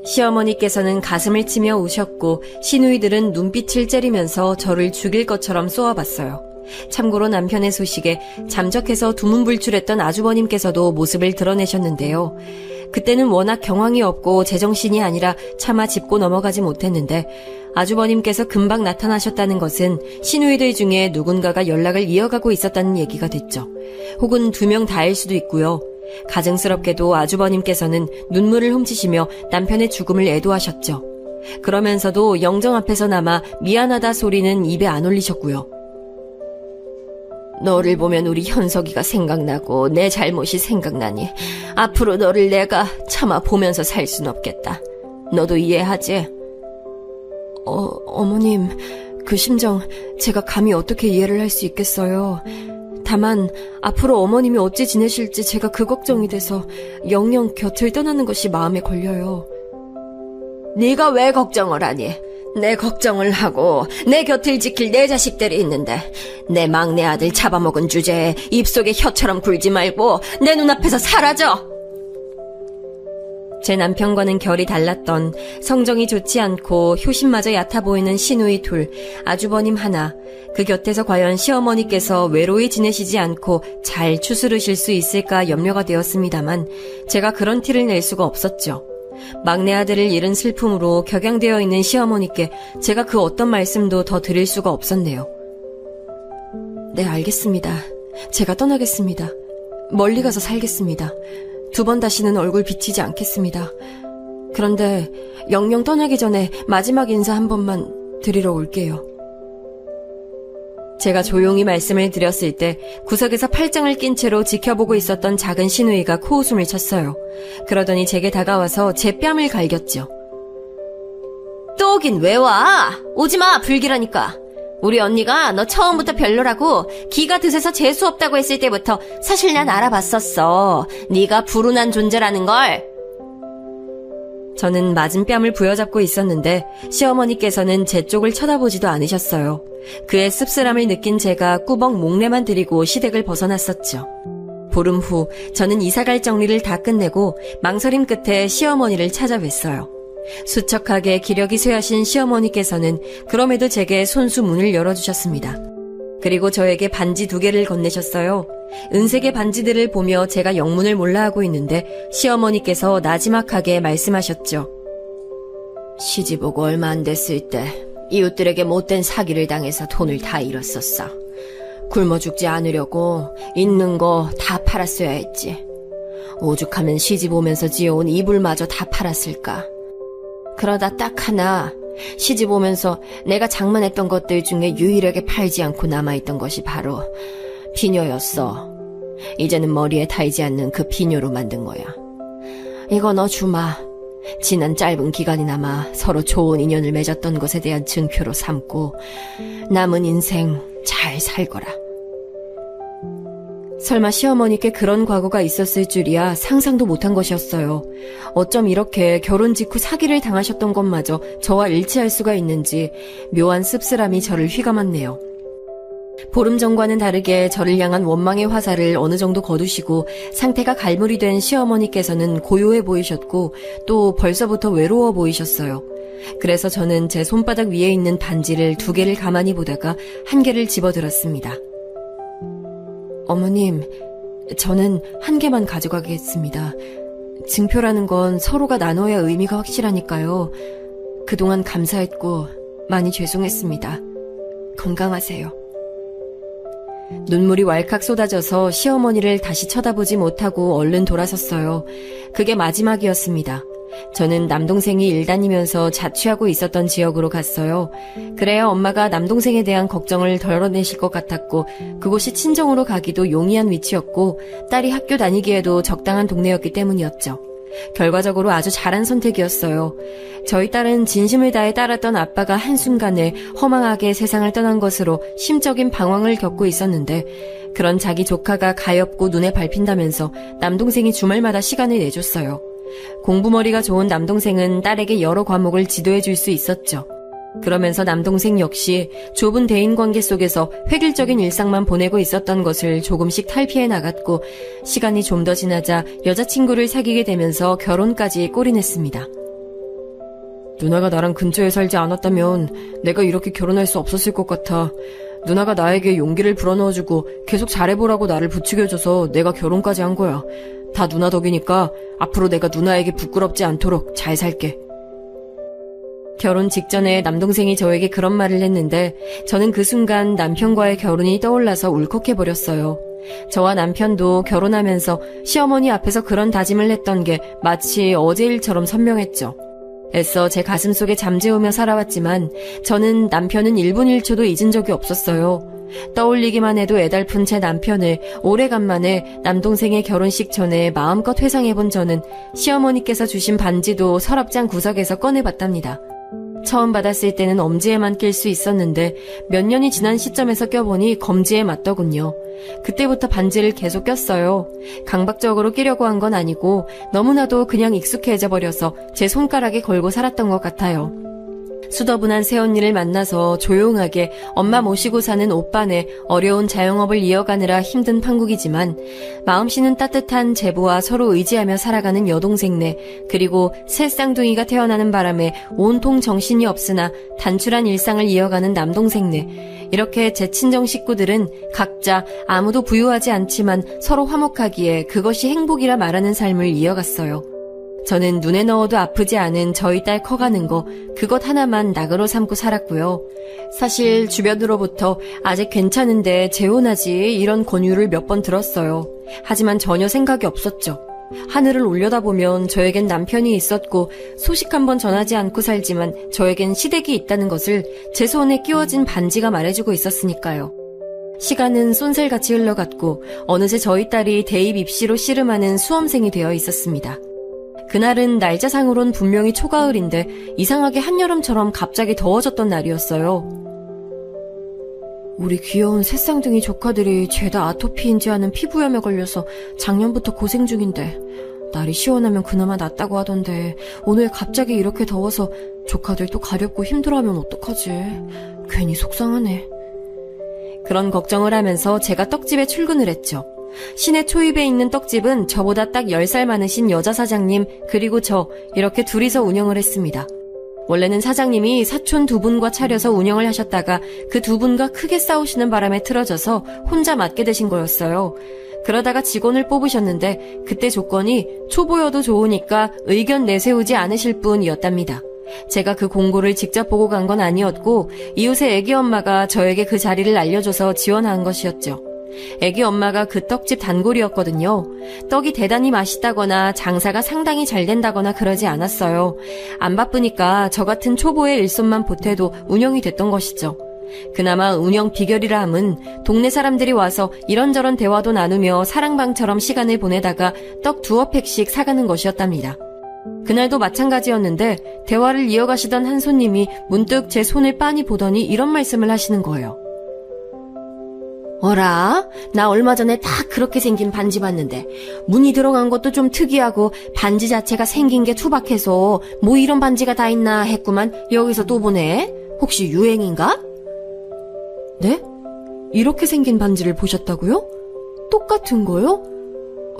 시어머니께서는 가슴을 치며 우셨고 시누이들은 눈빛을 째리면서 저를 죽일 것처럼 쏘아봤어요. 참고로 남편의 소식에 잠적해서 두문불출했던 아주버님께서도 모습을 드러내셨는데요. 그때는 워낙 경황이 없고 제정신이 아니라 차마 짚고 넘어가지 못했는데 아주버님께서 금방 나타나셨다는 것은 시누이들 중에 누군가가 연락을 이어가고 있었다는 얘기가 됐죠. 혹은 2명 다일 수도 있고요. 가증스럽게도 아주버님께서는 눈물을 훔치시며 남편의 죽음을 애도하셨죠. 그러면서도 영정 앞에서나마 미안하다 소리는 입에 안 올리셨고요. 너를 보면 우리 현석이가 생각나고 내 잘못이 생각나니 앞으로 너를 내가 차마 보면서 살 순 없겠다. 너도 이해하지? 어머님, 그 심정 제가 감히 어떻게 이해를 할 수 있겠어요. 다만 앞으로 어머님이 어찌 지내실지 제가 그 걱정이 돼서 영영 곁을 떠나는 것이 마음에 걸려요. 네가 왜 걱정을 하니? 내 걱정을 하고 내 곁을 지킬 내 자식들이 있는데 내 막내 아들 잡아먹은 주제에 입속에 혀처럼 굴지 말고 내 눈앞에서 사라져! 제 남편과는 결이 달랐던 성정이 좋지 않고 효심마저 얕아 보이는 시누이 둘, 아주버님 하나, 그 곁에서 과연 시어머니께서 외로이 지내시지 않고 잘 추스르실 수 있을까 염려가 되었습니다만 제가 그런 티를 낼 수가 없었죠. 막내 아들을 잃은 슬픔으로 격양되어 있는 시어머니께 제가 그 어떤 말씀도 더 드릴 수가 없었네요. 네, 알겠습니다. 제가 떠나겠습니다. 멀리 가서 살겠습니다. 2번 다시는 얼굴 비치지 않겠습니다. 그런데 영영 떠나기 전에 마지막 인사 한 번만 드리러 올게요. 제가 조용히 말씀을 드렸을 때 구석에서 팔짱을 낀 채로 지켜보고 있었던 작은 시누이가 코웃음을 쳤어요. 그러더니 제게 다가와서 제 뺨을 갈겼죠. 또 오긴 왜 와? 오지마, 불길하니까. 우리 언니가 너 처음부터 별로라고 기가 드세서 재수 없다고 했을 때부터 사실 난 알아봤었어. 네가 불운한 존재라는 걸. 저는 맞은 뺨을 부여잡고 있었는데 시어머니께서는 제 쪽을 쳐다보지도 않으셨어요. 그의 씁쓸함을 느낀 제가 꾸벅 목례만 드리고 시댁을 벗어났었죠. 보름 후 저는 이사갈 정리를 다 끝내고 망설임 끝에 시어머니를 찾아뵀어요. 수척하게 기력이 쇠하신 시어머니께서는 그럼에도 제게 손수 문을 열어주셨습니다. 그리고 저에게 반지 2개를 건네셨어요. 은색의 반지들을 보며 제가 영문을 몰라하고 있는데 시어머니께서 나지막하게 말씀하셨죠. 시집 오고 얼마 안 됐을 때 이웃들에게 못된 사기를 당해서 돈을 다 잃었었어. 굶어 죽지 않으려고 있는 거 다 팔았어야 했지. 오죽하면 시집 오면서 지어온 이불마저 다 팔았을까. 그러다 딱 하나, 시집 오면서 내가 장만했던 것들 중에 유일하게 팔지 않고 남아있던 것이 바로 비녀였어. 이제는 머리에 달지 않는 그 비녀로 만든 거야. 이거 너 주마. 지난 짧은 기간이나마 서로 좋은 인연을 맺었던 것에 대한 증표로 삼고 남은 인생 잘 살거라. 설마 시어머니께 그런 과거가 있었을 줄이야 상상도 못한 것이었어요. 어쩜 이렇게 결혼 직후 사기를 당하셨던 것마저 저와 일치할 수가 있는지 묘한 씁쓸함이 저를 휘감았네요. 보름 전과는 다르게 저를 향한 원망의 화살을 어느 정도 거두시고 상태가 갈무리 된 시어머니께서는 고요해 보이셨고 또 벌써부터 외로워 보이셨어요. 그래서 저는 제 손바닥 위에 있는 반지를 2개를 가만히 보다가 1개를 집어들었습니다. 어머님, 저는 1개만 가져가겠습니다. 증표라는 건 서로가 나눠야 의미가 확실하니까요. 그동안 감사했고 많이 죄송했습니다. 건강하세요. 눈물이 왈칵 쏟아져서 시어머니를 다시 쳐다보지 못하고 얼른 돌아섰어요. 그게 마지막이었습니다. 저는 남동생이 일 다니면서 자취하고 있었던 지역으로 갔어요. 그래야 엄마가 남동생에 대한 걱정을 덜어내실 것 같았고 그곳이 친정으로 가기도 용이한 위치였고 딸이 학교 다니기에도 적당한 동네였기 때문이었죠. 결과적으로 아주 잘한 선택이었어요. 저희 딸은 진심을 다해 따랐던 아빠가 한순간에 허망하게 세상을 떠난 것으로 심적인 방황을 겪고 있었는데 그런 자기 조카가 가엾고 눈에 밟힌다면서 남동생이 주말마다 시간을 내줬어요. 공부머리가 좋은 남동생은 딸에게 여러 과목을 지도해 줄 수 있었죠. 그러면서 남동생 역시 좁은 대인관계 속에서 획일적인 일상만 보내고 있었던 것을 조금씩 탈피해 나갔고 시간이 좀 더 지나자 여자친구를 사귀게 되면서 결혼까지 꼬리냈습니다. 누나가 나랑 근처에 살지 않았다면 내가 이렇게 결혼할 수 없었을 것 같아. 누나가 나에게 용기를 불어넣어주고 계속 잘해보라고 나를 부추겨줘서 내가 결혼까지 한 거야. 다 누나 덕이니까 앞으로 내가 누나에게 부끄럽지 않도록 잘 살게. 결혼 직전에 남동생이 저에게 그런 말을 했는데 저는 그 순간 남편과의 결혼이 떠올라서 울컥해버렸어요. 저와 남편도 결혼하면서 시어머니 앞에서 그런 다짐을 했던 게 마치 어제 일처럼 선명했죠. 애써 제 가슴속에 잠재우며 살아왔지만 저는 남편은 1분 1초도 잊은 적이 없었어요. 떠올리기만 해도 애달픈 제 남편을 오래간만에 남동생의 결혼식 전에 마음껏 회상해본 저는 시어머니께서 주신 반지도 서랍장 구석에서 꺼내봤답니다. 처음 받았을 때는 엄지에만 낄 수 있었는데 몇 년이 지난 시점에서 껴보니 검지에 맞더군요. 그때부터 반지를 계속 꼈어요. 강박적으로 끼려고 한 건 아니고 너무나도 그냥 익숙해져 버려서 제 손가락에 걸고 살았던 것 같아요. 수더분한 새언니를 만나서 조용하게 엄마 모시고 사는 오빠네 어려운 자영업을 이어가느라 힘든 판국이지만 마음씨는 따뜻한 제부와 서로 의지하며 살아가는 여동생네 그리고 새 쌍둥이가 태어나는 바람에 온통 정신이 없으나 단출한 일상을 이어가는 남동생네 이렇게 제 친정 식구들은 각자 아무도 부유하지 않지만 서로 화목하기에 그것이 행복이라 말하는 삶을 이어갔어요. 저는 눈에 넣어도 아프지 않은 저희 딸 커가는 거 그것 하나만 낙으로 삼고 살았고요. 사실 주변으로부터 아직 괜찮은데 재혼하지 이런 권유를 몇 번 들었어요. 하지만 전혀 생각이 없었죠. 하늘을 올려다보면 저에겐 남편이 있었고 소식 한번 전하지 않고 살지만 저에겐 시댁이 있다는 것을 제 손에 끼워진 반지가 말해주고 있었으니까요. 시간은 쏜살같이 흘러갔고 어느새 저희 딸이 대입 입시로 씨름하는 수험생이 되어 있었습니다. 그날은 날짜상으론 분명히 초가을인데 이상하게 한여름처럼 갑자기 더워졌던 날이었어요. 우리 귀여운 새쌍둥이 조카들이 죄다 아토피인지 아는 피부염에 걸려서 작년부터 고생 중인데 날이 시원하면 그나마 낫다고 하던데 오늘 갑자기 이렇게 더워서 조카들 또 가렵고 힘들어하면 어떡하지? 괜히 속상하네. 그런 걱정을 하면서 제가 떡집에 출근을 했죠. 시내 초입에 있는 떡집은 저보다 딱 10살 많으신 여자 사장님 그리고 저 이렇게 둘이서 운영을 했습니다. 원래는 사장님이 사촌 두 분과 차려서 운영을 하셨다가 그 두 분과 크게 싸우시는 바람에 틀어져서 혼자 맡게 되신 거였어요. 그러다가 직원을 뽑으셨는데 그때 조건이 초보여도 좋으니까 의견 내세우지 않으실 분이었답니다. 제가 그 공고를 직접 보고 간 건 아니었고 이웃의 애기 엄마가 저에게 그 자리를 알려줘서 지원한 것이었죠. 애기 엄마가 그 떡집 단골이었거든요. 떡이 대단히 맛있다거나 장사가 상당히 잘 된다거나 그러지 않았어요. 안 바쁘니까 저 같은 초보의 일손만 보태도 운영이 됐던 것이죠. 그나마 운영 비결이라 함은 동네 사람들이 와서 이런저런 대화도 나누며 사랑방처럼 시간을 보내다가 떡 2팩씩 사가는 것이었답니다. 그날도 마찬가지였는데 대화를 이어가시던 한 손님이 문득 제 손을 빤히 보더니 이런 말씀을 하시는 거예요. 어라? 나 얼마 전에 딱 그렇게 생긴 반지 봤는데 무늬 들어간 것도 좀 특이하고 반지 자체가 생긴 게 투박해서 뭐 이런 반지가 다 있나 했구만 여기서 또 보네. 혹시 유행인가? 네? 이렇게 생긴 반지를 보셨다고요? 똑같은 거요?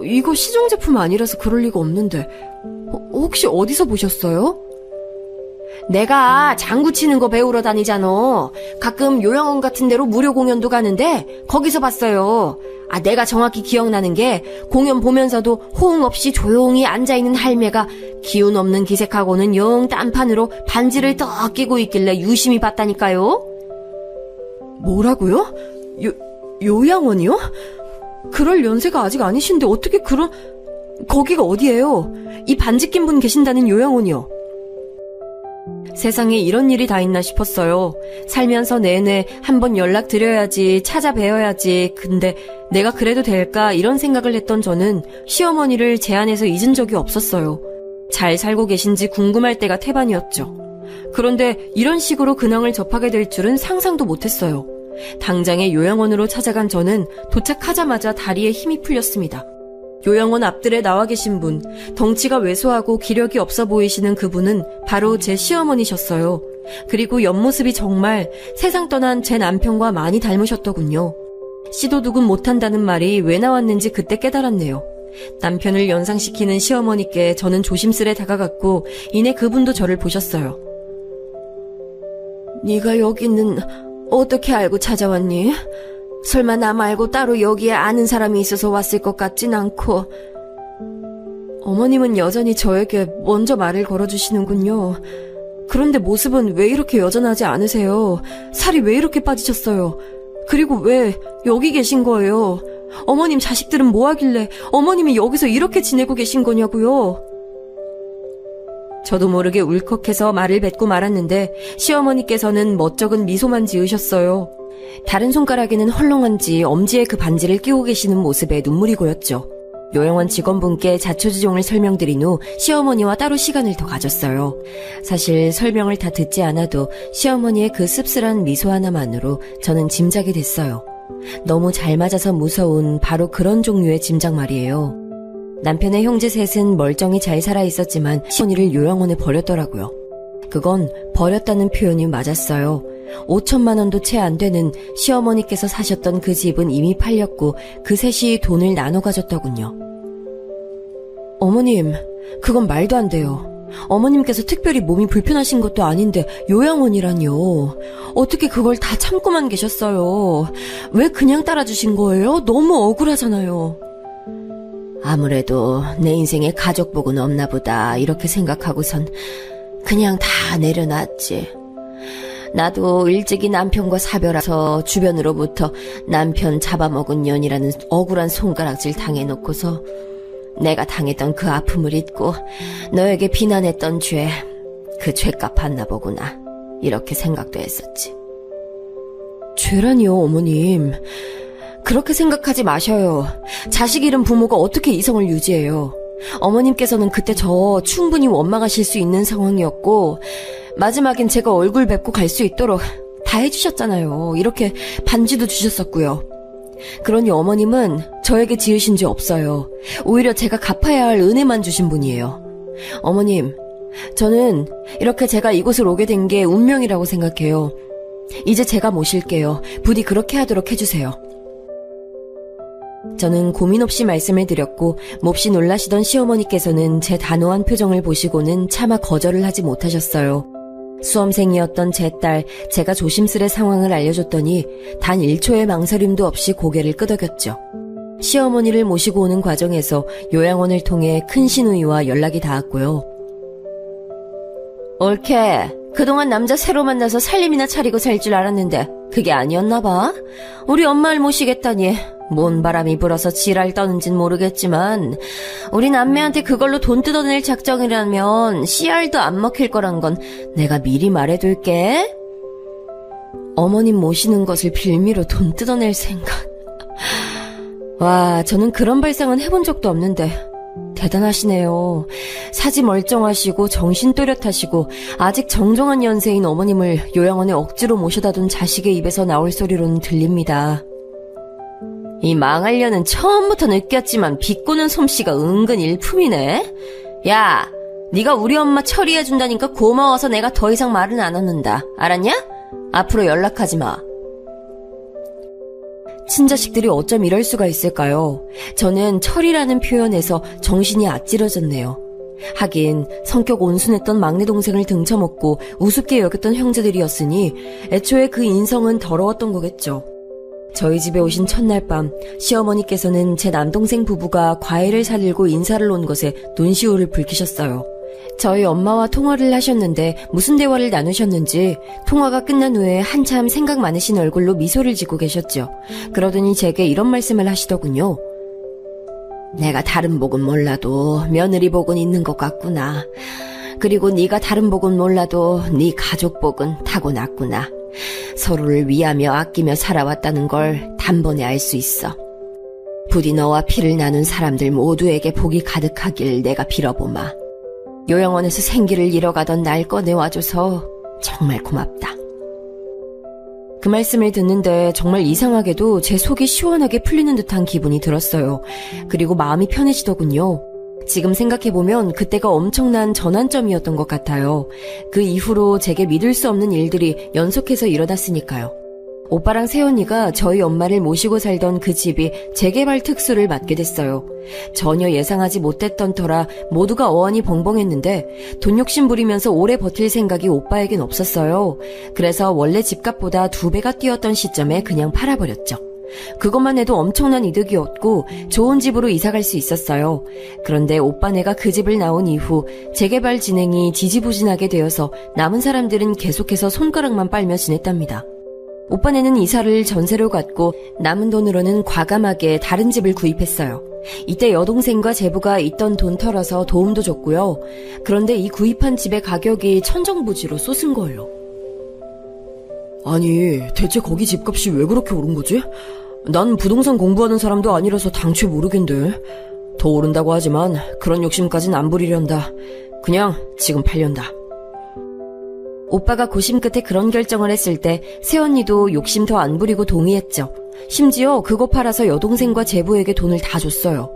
이거 시중 제품 아니라서 그럴 리가 없는데 혹시 어디서 보셨어요? 내가 장구 치는 거 배우러 다니잖아. 가끔 요양원 같은 데로 무료 공연도 가는데 거기서 봤어요. 내가 정확히 기억나는 게 공연 보면서도 호응 없이 조용히 앉아있는 할매가 기운 없는 기색하고는 영 딴판으로 반지를 떡 끼고 있길래 유심히 봤다니까요. 뭐라고요? 요양원이요? 그럴 연세가 아직 아니신데 어떻게 거기가 어디예요? 이 반지 낀 분 계신다는 요양원이요. 세상에 이런 일이 다 있나 싶었어요. 살면서 내내 한번 연락드려야지, 찾아뵈어야지. 근데 내가 그래도 될까 이런 생각을 했던 저는 시어머니를 제 안에서 잊은 적이 없었어요. 잘 살고 계신지 궁금할 때가 태반이었죠. 그런데 이런 식으로 근황을 접하게 될 줄은 상상도 못했어요. 당장에 요양원으로 찾아간 저는 도착하자마자 다리에 힘이 풀렸습니다. 요양원 앞뜰에 나와 계신 분, 덩치가 왜소하고 기력이 없어 보이시는 그분은 바로 제 시어머니셨어요. 그리고 옆모습이 정말 세상 떠난 제 남편과 많이 닮으셨더군요. 씨도둑은 못한다는 말이 왜 나왔는지 그때 깨달았네요. 남편을 연상시키는 시어머니께 저는 조심스레 다가갔고 이내 그분도 저를 보셨어요. 네가 여기는 어떻게 알고 찾아왔니? 설마 나 말고 따로 여기에 아는 사람이 있어서 왔을 것 같진 않고. 어머님은 여전히 저에게 먼저 말을 걸어주시는군요. 그런데 모습은 왜 이렇게 여전하지 않으세요? 살이 왜 이렇게 빠지셨어요? 그리고 왜 여기 계신 거예요? 어머님 자식들은 뭐 하길래 어머님이 여기서 이렇게 지내고 계신 거냐고요? 저도 모르게 울컥해서 말을 뱉고 말았는데 시어머니께서는 멋쩍은 미소만 지으셨어요. 다른 손가락에는 헐렁한지 엄지에 그 반지를 끼고 계시는 모습에 눈물이 고였죠. 요양원 직원분께 자초지종을 설명드린 후 시어머니와 따로 시간을 더 가졌어요. 사실 설명을 다 듣지 않아도 시어머니의 그 씁쓸한 미소 하나만으로 저는 짐작이 됐어요. 너무 잘 맞아서 무서운 바로 그런 종류의 짐작 말이에요. 남편의 형제 셋은 멀쩡히 잘 살아 있었지만 시어머니를 요양원에 버렸더라고요. 그건 버렸다는 표현이 맞았어요. 5천만 원도 채 안 되는 시어머니께서 사셨던 그 집은 이미 팔렸고 그 셋이 돈을 나눠 가졌더군요. 어머님, 그건 말도 안 돼요. 어머님께서 특별히 몸이 불편하신 것도 아닌데 요양원이라니요. 어떻게 그걸 다 참고만 계셨어요. 왜 그냥 따라주신 거예요? 너무 억울하잖아요. 아무래도 내 인생에 가족복은 없나 보다 이렇게 생각하고선 그냥 다 내려놨지. 나도 일찍이 남편과 사별해서 주변으로부터 남편 잡아먹은 년이라는 억울한 손가락질 당해놓고서 내가 당했던 그 아픔을 잊고 너에게 비난했던 죄, 그 죄값 받나 보구나 이렇게 생각도 했었지. 죄라니요, 어머님. 그렇게 생각하지 마셔요. 자식 잃은 부모가 어떻게 이성을 유지해요. 어머님께서는 그때 저 충분히 원망하실 수 있는 상황이었고 마지막엔 제가 얼굴 뵙고 갈 수 있도록 다 해주셨잖아요. 이렇게 반지도 주셨었고요. 그러니 어머님은 저에게 지으신 죄 없어요. 오히려 제가 갚아야 할 은혜만 주신 분이에요. 어머님, 저는 이렇게 제가 이곳을 오게 된 게 운명이라고 생각해요. 이제 제가 모실게요. 부디 그렇게 하도록 해주세요. 저는 고민 없이 말씀을 드렸고 몹시 놀라시던 시어머니께서는 제 단호한 표정을 보시고는 차마 거절을 하지 못하셨어요. 수험생이었던 제 딸, 제가 조심스레 상황을 알려줬더니 단 1초의 망설임도 없이 고개를 끄덕였죠. 시어머니를 모시고 오는 과정에서 요양원을 통해 큰 시누이와 연락이 닿았고요. 옳게, 그동안 남자 새로 만나서 살림이나 차리고 살 줄 알았는데 그게 아니었나 봐. 우리 엄마를 모시겠다니 뭔 바람이 불어서 지랄 떠는진 모르겠지만 우리 남매한테 그걸로 돈 뜯어낼 작정이라면 씨알도 안 먹힐 거란 건 내가 미리 말해둘게. 어머님 모시는 것을 빌미로 돈 뜯어낼 생각. 와, 저는 그런 발상은 해본 적도 없는데 대단하시네요. 사지 멀쩡하시고 정신 또렷하시고 아직 정정한 연세인 어머님을 요양원에 억지로 모셔다 둔 자식의 입에서 나올 소리로는 들립니다. 이 망할려는 처음부터 느꼈지만 비꼬는 솜씨가 은근 일품이네. 야, 네가 우리 엄마 처리해준다니까 고마워서 내가 더 이상 말은 안 얻는다. 알았냐? 앞으로 연락하지 마. 친자식들이 어쩜 이럴 수가 있을까요? 저는 철이라는 표현에서 정신이 아찔해졌네요. 하긴 성격 온순했던 막내 동생을 등쳐먹고 우습게 여겼던 형제들이었으니 애초에 그 인성은 더러웠던 거겠죠. 저희 집에 오신 첫날 밤 시어머니께서는 제 남동생 부부가 과일을 사들고 인사를 온 것에 눈시울을 붉히셨어요. 저희 엄마와 통화를 하셨는데 무슨 대화를 나누셨는지 통화가 끝난 후에 한참 생각 많으신 얼굴로 미소를 짓고 계셨죠. 그러더니 제게 이런 말씀을 하시더군요. 내가 다른 복은 몰라도 며느리 복은 있는 것 같구나. 그리고 네가 다른 복은 몰라도 네 가족 복은 타고났구나. 서로를 위하며 아끼며 살아왔다는 걸 단번에 알 수 있어. 부디 너와 피를 나눈 사람들 모두에게 복이 가득하길 내가 빌어보마. 요양원에서 생기를 잃어가던 날 꺼내와줘서 정말 고맙다. 그 말씀을 듣는데 정말 이상하게도 제 속이 시원하게 풀리는 듯한 기분이 들었어요. 그리고 마음이 편해지더군요. 지금 생각해보면 그때가 엄청난 전환점이었던 것 같아요. 그 이후로 제게 믿을 수 없는 일들이 연속해서 일어났으니까요. 오빠랑 새언니가 저희 엄마를 모시고 살던 그 집이 재개발 특수를 맡게 됐어요. 전혀 예상하지 못했던 터라 모두가 어안이 벙벙했는데 돈 욕심 부리면서 오래 버틸 생각이 오빠에겐 없었어요. 그래서 원래 집값보다 2배가 뛰었던 시점에 그냥 팔아버렸죠. 그것만 해도 엄청난 이득이었고 좋은 집으로 이사갈 수 있었어요. 그런데 오빠네가 그 집을 나온 이후 재개발 진행이 지지부진하게 되어서 남은 사람들은 계속해서 손가락만 빨며 지냈답니다. 오빠네는 이사를 전세로 갔고 남은 돈으로는 과감하게 다른 집을 구입했어요. 이때 여동생과 제부가 있던 돈 털어서 도움도 줬고요. 그런데 이 구입한 집의 가격이 천정부지로 솟은 거예요. 아니, 대체 거기 집값이 왜 그렇게 오른 거지? 난 부동산 공부하는 사람도 아니라서 당최 모르겠는데. 더 오른다고 하지만 그런 욕심까진 안 부리련다. 그냥 지금 팔련다. 오빠가 고심 끝에 그런 결정을 했을 때 새언니도 욕심 더 안 부리고 동의했죠. 심지어 그거 팔아서 여동생과 제부에게 돈을 다 줬어요.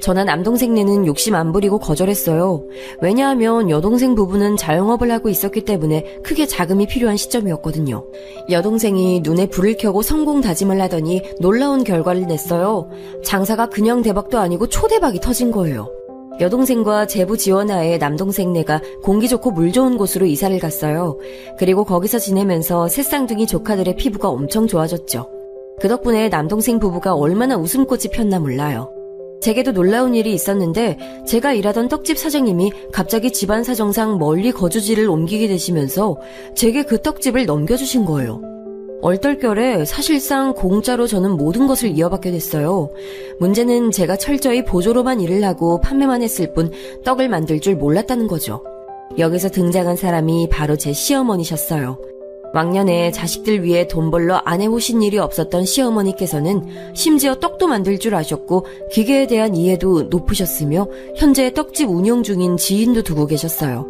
저나 남동생네는 욕심 안 부리고 거절했어요. 왜냐하면 여동생 부부는 자영업을 하고 있었기 때문에 크게 자금이 필요한 시점이었거든요. 여동생이 눈에 불을 켜고 성공 다짐을 하더니 놀라운 결과를 냈어요. 장사가 그냥 대박도 아니고 초대박이 터진 거예요. 여동생과 제부 지원하에 남동생네가 공기 좋고 물 좋은 곳으로 이사를 갔어요. 그리고 거기서 지내면서 새쌍둥이 조카들의 피부가 엄청 좋아졌죠. 그 덕분에 남동생 부부가 얼마나 웃음꽃이 폈나 몰라요. 제게도 놀라운 일이 있었는데 제가 일하던 떡집 사장님이 갑자기 집안 사정상 멀리 거주지를 옮기게 되시면서 제게 그 떡집을 넘겨주신 거예요. 얼떨결에 사실상 공짜로 저는 모든 것을 이어받게 됐어요. 문제는 제가 철저히 보조로만 일을 하고 판매만 했을 뿐 떡을 만들 줄 몰랐다는 거죠. 여기서 등장한 사람이 바로 제 시어머니셨어요. 왕년에 자식들 위해 돈 벌러 안 해보신 일이 없었던 시어머니께서는 심지어 떡도 만들 줄 아셨고 기계에 대한 이해도 높으셨으며 현재 떡집 운영 중인 지인도 두고 계셨어요.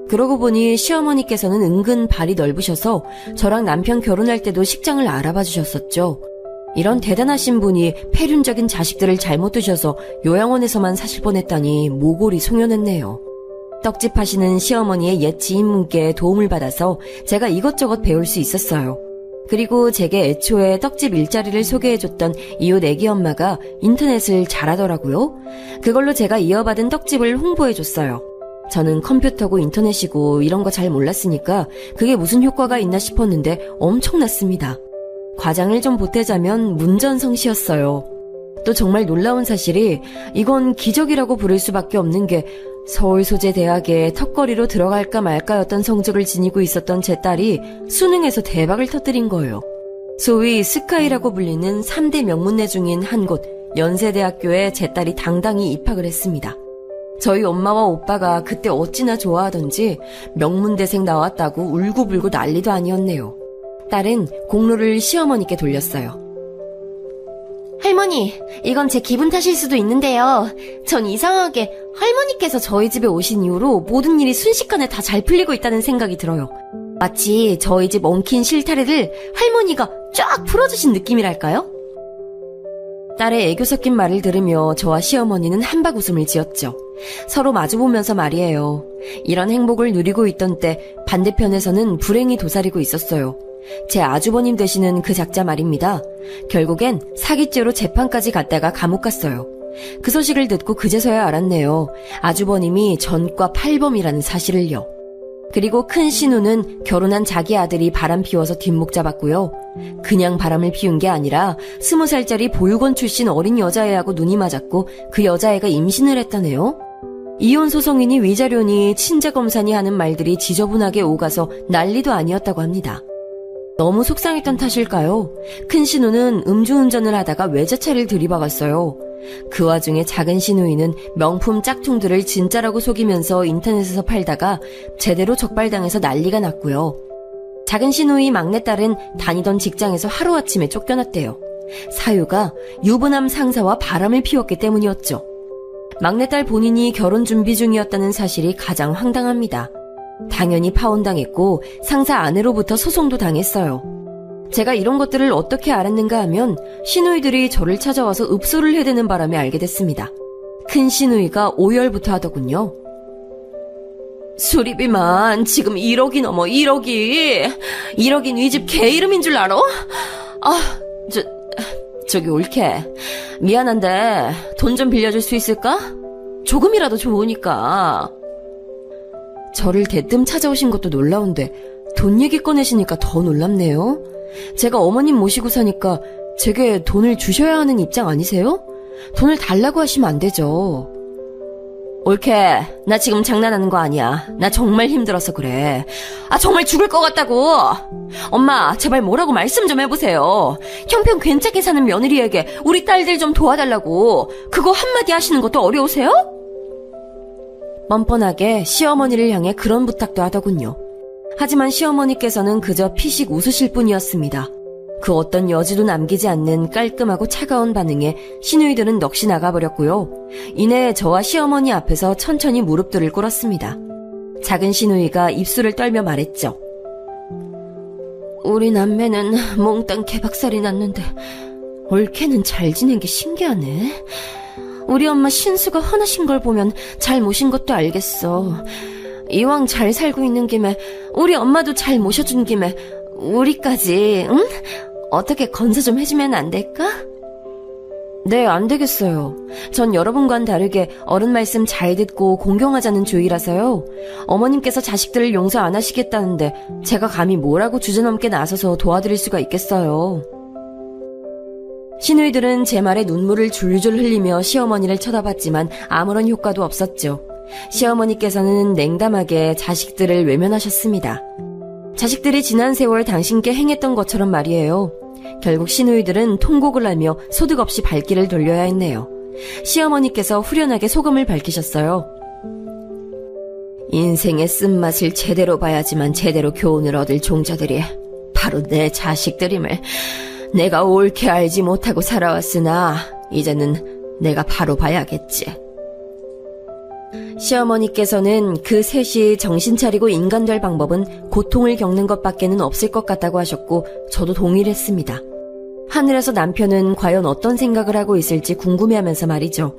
그러고 보니 시어머니께서는 은근 발이 넓으셔서 저랑 남편 결혼할 때도 식장을 알아봐 주셨었죠. 이런 대단하신 분이 폐륜적인 자식들을 잘못 두셔서 요양원에서만 사실 뻔했다니 모골이 송연했네요. 떡집 하시는 시어머니의 옛 지인분께 도움을 받아서 제가 이것저것 배울 수 있었어요. 그리고 제게 애초에 떡집 일자리를 소개해줬던 이웃 애기 엄마가 인터넷을 잘하더라고요. 그걸로 제가 이어받은 떡집을 홍보해줬어요. 저는 컴퓨터고 인터넷이고 이런 거 잘 몰랐으니까 그게 무슨 효과가 있나 싶었는데 엄청났습니다. 과장을 좀 보태자면 문전성시였어요. 또 정말 놀라운 사실이 이건 기적이라고 부를 수밖에 없는 게 서울 소재 대학에 턱걸이로 들어갈까 말까였던 성적을 지니고 있었던 제 딸이 수능에서 대박을 터뜨린 거예요. 소위 스카이라고 불리는 3대 명문대 중인 한 곳 연세대학교에 제 딸이 당당히 입학을 했습니다. 저희 엄마와 오빠가 그때 어찌나 좋아하던지 명문대생 나왔다고 울고불고 난리도 아니었네요. 딸은 공로를 시어머니께 돌렸어요. 할머니, 이건 제 기분 탓일 수도 있는데요. 전 이상하게 할머니께서 저희 집에 오신 이후로 모든 일이 순식간에 다 잘 풀리고 있다는 생각이 들어요. 마치 저희 집 엉킨 실타래를 할머니가 쫙 풀어주신 느낌이랄까요? 딸의 애교 섞인 말을 들으며 저와 시어머니는 한박 웃음을 지었죠. 서로 마주보면서 말이에요. 이런 행복을 누리고 있던 때 반대편에서는 불행이 도사리고 있었어요. 제 아주버님 되시는 그 작자 말입니다. 결국엔 사기죄로 재판까지 갔다가 감옥 갔어요. 그 소식을 듣고 그제서야 알았네요. 아주버님이 전과 8범이라는 사실을요. 그리고 큰 신우는 결혼한 자기 아들이 바람 피워서 뒷목 잡았고요. 그냥 바람을 피운 게 아니라 20살짜리 보육원 출신 어린 여자애하고 눈이 맞았고 그 여자애가 임신을 했다네요. 이혼 소송이니 위자료니 친자검사니 하는 말들이 지저분하게 오가서 난리도 아니었다고 합니다. 너무 속상했던 탓일까요? 큰 신우는 음주운전을 하다가 외제차를 들이박았어요. 그 와중에 작은 신우이는 명품 짝퉁들을 진짜라고 속이면서 인터넷에서 팔다가 제대로 적발당해서 난리가 났고요. 작은 신우이 막내딸은 다니던 직장에서 하루아침에 쫓겨났대요. 사유가 유부남 상사와 바람을 피웠기 때문이었죠. 막내딸 본인이 결혼 준비 중이었다는 사실이 가장 황당합니다. 당연히 파혼당했고 상사 아내로부터 소송도 당했어요. 제가 이런 것들을 어떻게 알았는가 하면 시누이들이 저를 찾아와서 읍소를 해대는 바람에 알게 됐습니다. 큰 시누이가 오열부터 하더군요. 수리비만 지금 1억이 넘어 1억이. 1억인 이 집 개 이름인 줄 알아? 저기 올케. 미안한데 돈 좀 빌려줄 수 있을까? 조금이라도 좋으니까. 저를 대뜸 찾아오신 것도 놀라운데 돈 얘기 꺼내시니까 더 놀랍네요. 제가 어머님 모시고 사니까 제게 돈을 주셔야 하는 입장 아니세요? 돈을 달라고 하시면 안 되죠. 올케, 나 지금 장난하는 거 아니야. 나 정말 힘들어서 그래. 정말 죽을 것 같다고. 엄마, 제발 뭐라고 말씀 좀 해보세요. 형편 괜찮게 사는 며느리에게 우리 딸들 좀 도와달라고. 그거 한마디 하시는 것도 어려우세요? 뻔뻔하게 시어머니를 향해 그런 부탁도 하더군요. 하지만 시어머니께서는 그저 피식 웃으실 뿐이었습니다. 그 어떤 여지도 남기지 않는 깔끔하고 차가운 반응에 시누이들은 넋이 나가버렸고요. 이내 저와 시어머니 앞에서 천천히 무릎들을 꿇었습니다. 작은 시누이가 입술을 떨며 말했죠. 우리 남매는 몽땅 개박살이 났는데 올케는 잘 지낸 게 신기하네. 우리 엄마 신수가 헌하신 걸 보면 잘 모신 것도 알겠어. 이왕 잘 살고 있는 김에 우리 엄마도 잘 모셔준 김에 우리까지, 응? 어떻게 건사 좀 해주면 안 될까? 네, 안 되겠어요. 전 여러분과는 다르게 어른 말씀 잘 듣고 공경하자는 주의라서요. 어머님께서 자식들을 용서 안 하시겠다는데 제가 감히 뭐라고 주제넘게 나서서 도와드릴 수가 있겠어요. 시누이들은 제 말에 눈물을 줄줄 흘리며 시어머니를 쳐다봤지만 아무런 효과도 없었죠. 시어머니께서는 냉담하게 자식들을 외면하셨습니다. 자식들이 지난 세월 당신께 행했던 것처럼 말이에요. 결국 시누이들은 통곡을 하며 소득 없이 발길을 돌려야 했네요. 시어머니께서 후련하게 소감을 밝히셨어요. 인생의 쓴맛을 제대로 봐야지만 제대로 교훈을 얻을 종자들이 바로 내 자식들임을 내가 옳게 알지 못하고 살아왔으나 이제는 내가 바로 봐야겠지. 시어머니께서는 그 셋이 정신 차리고 인간 될 방법은 고통을 겪는 것밖에는 없을 것 같다고 하셨고 저도 동의를 했습니다. 하늘에서 남편은 과연 어떤 생각을 하고 있을지 궁금해하면서 말이죠.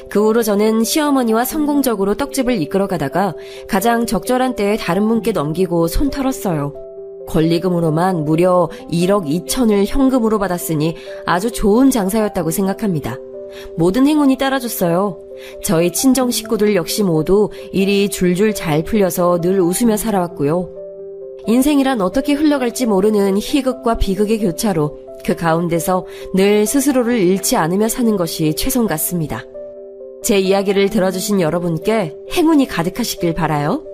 그 후로 저는 시어머니와 성공적으로 떡집을 이끌어가다가 가장 적절한 때에 다른 분께 넘기고 손 털었어요. 권리금으로만 무려 1억 2천을 현금으로 받았으니 아주 좋은 장사였다고 생각합니다. 모든 행운이 따라줬어요. 저희 친정 식구들 역시 모두 일이 줄줄 잘 풀려서 늘 웃으며 살아왔고요. 인생이란 어떻게 흘러갈지 모르는 희극과 비극의 교차로 그 가운데서 늘 스스로를 잃지 않으며 사는 것이 최선 같습니다. 제 이야기를 들어주신 여러분께 행운이 가득하시길 바라요.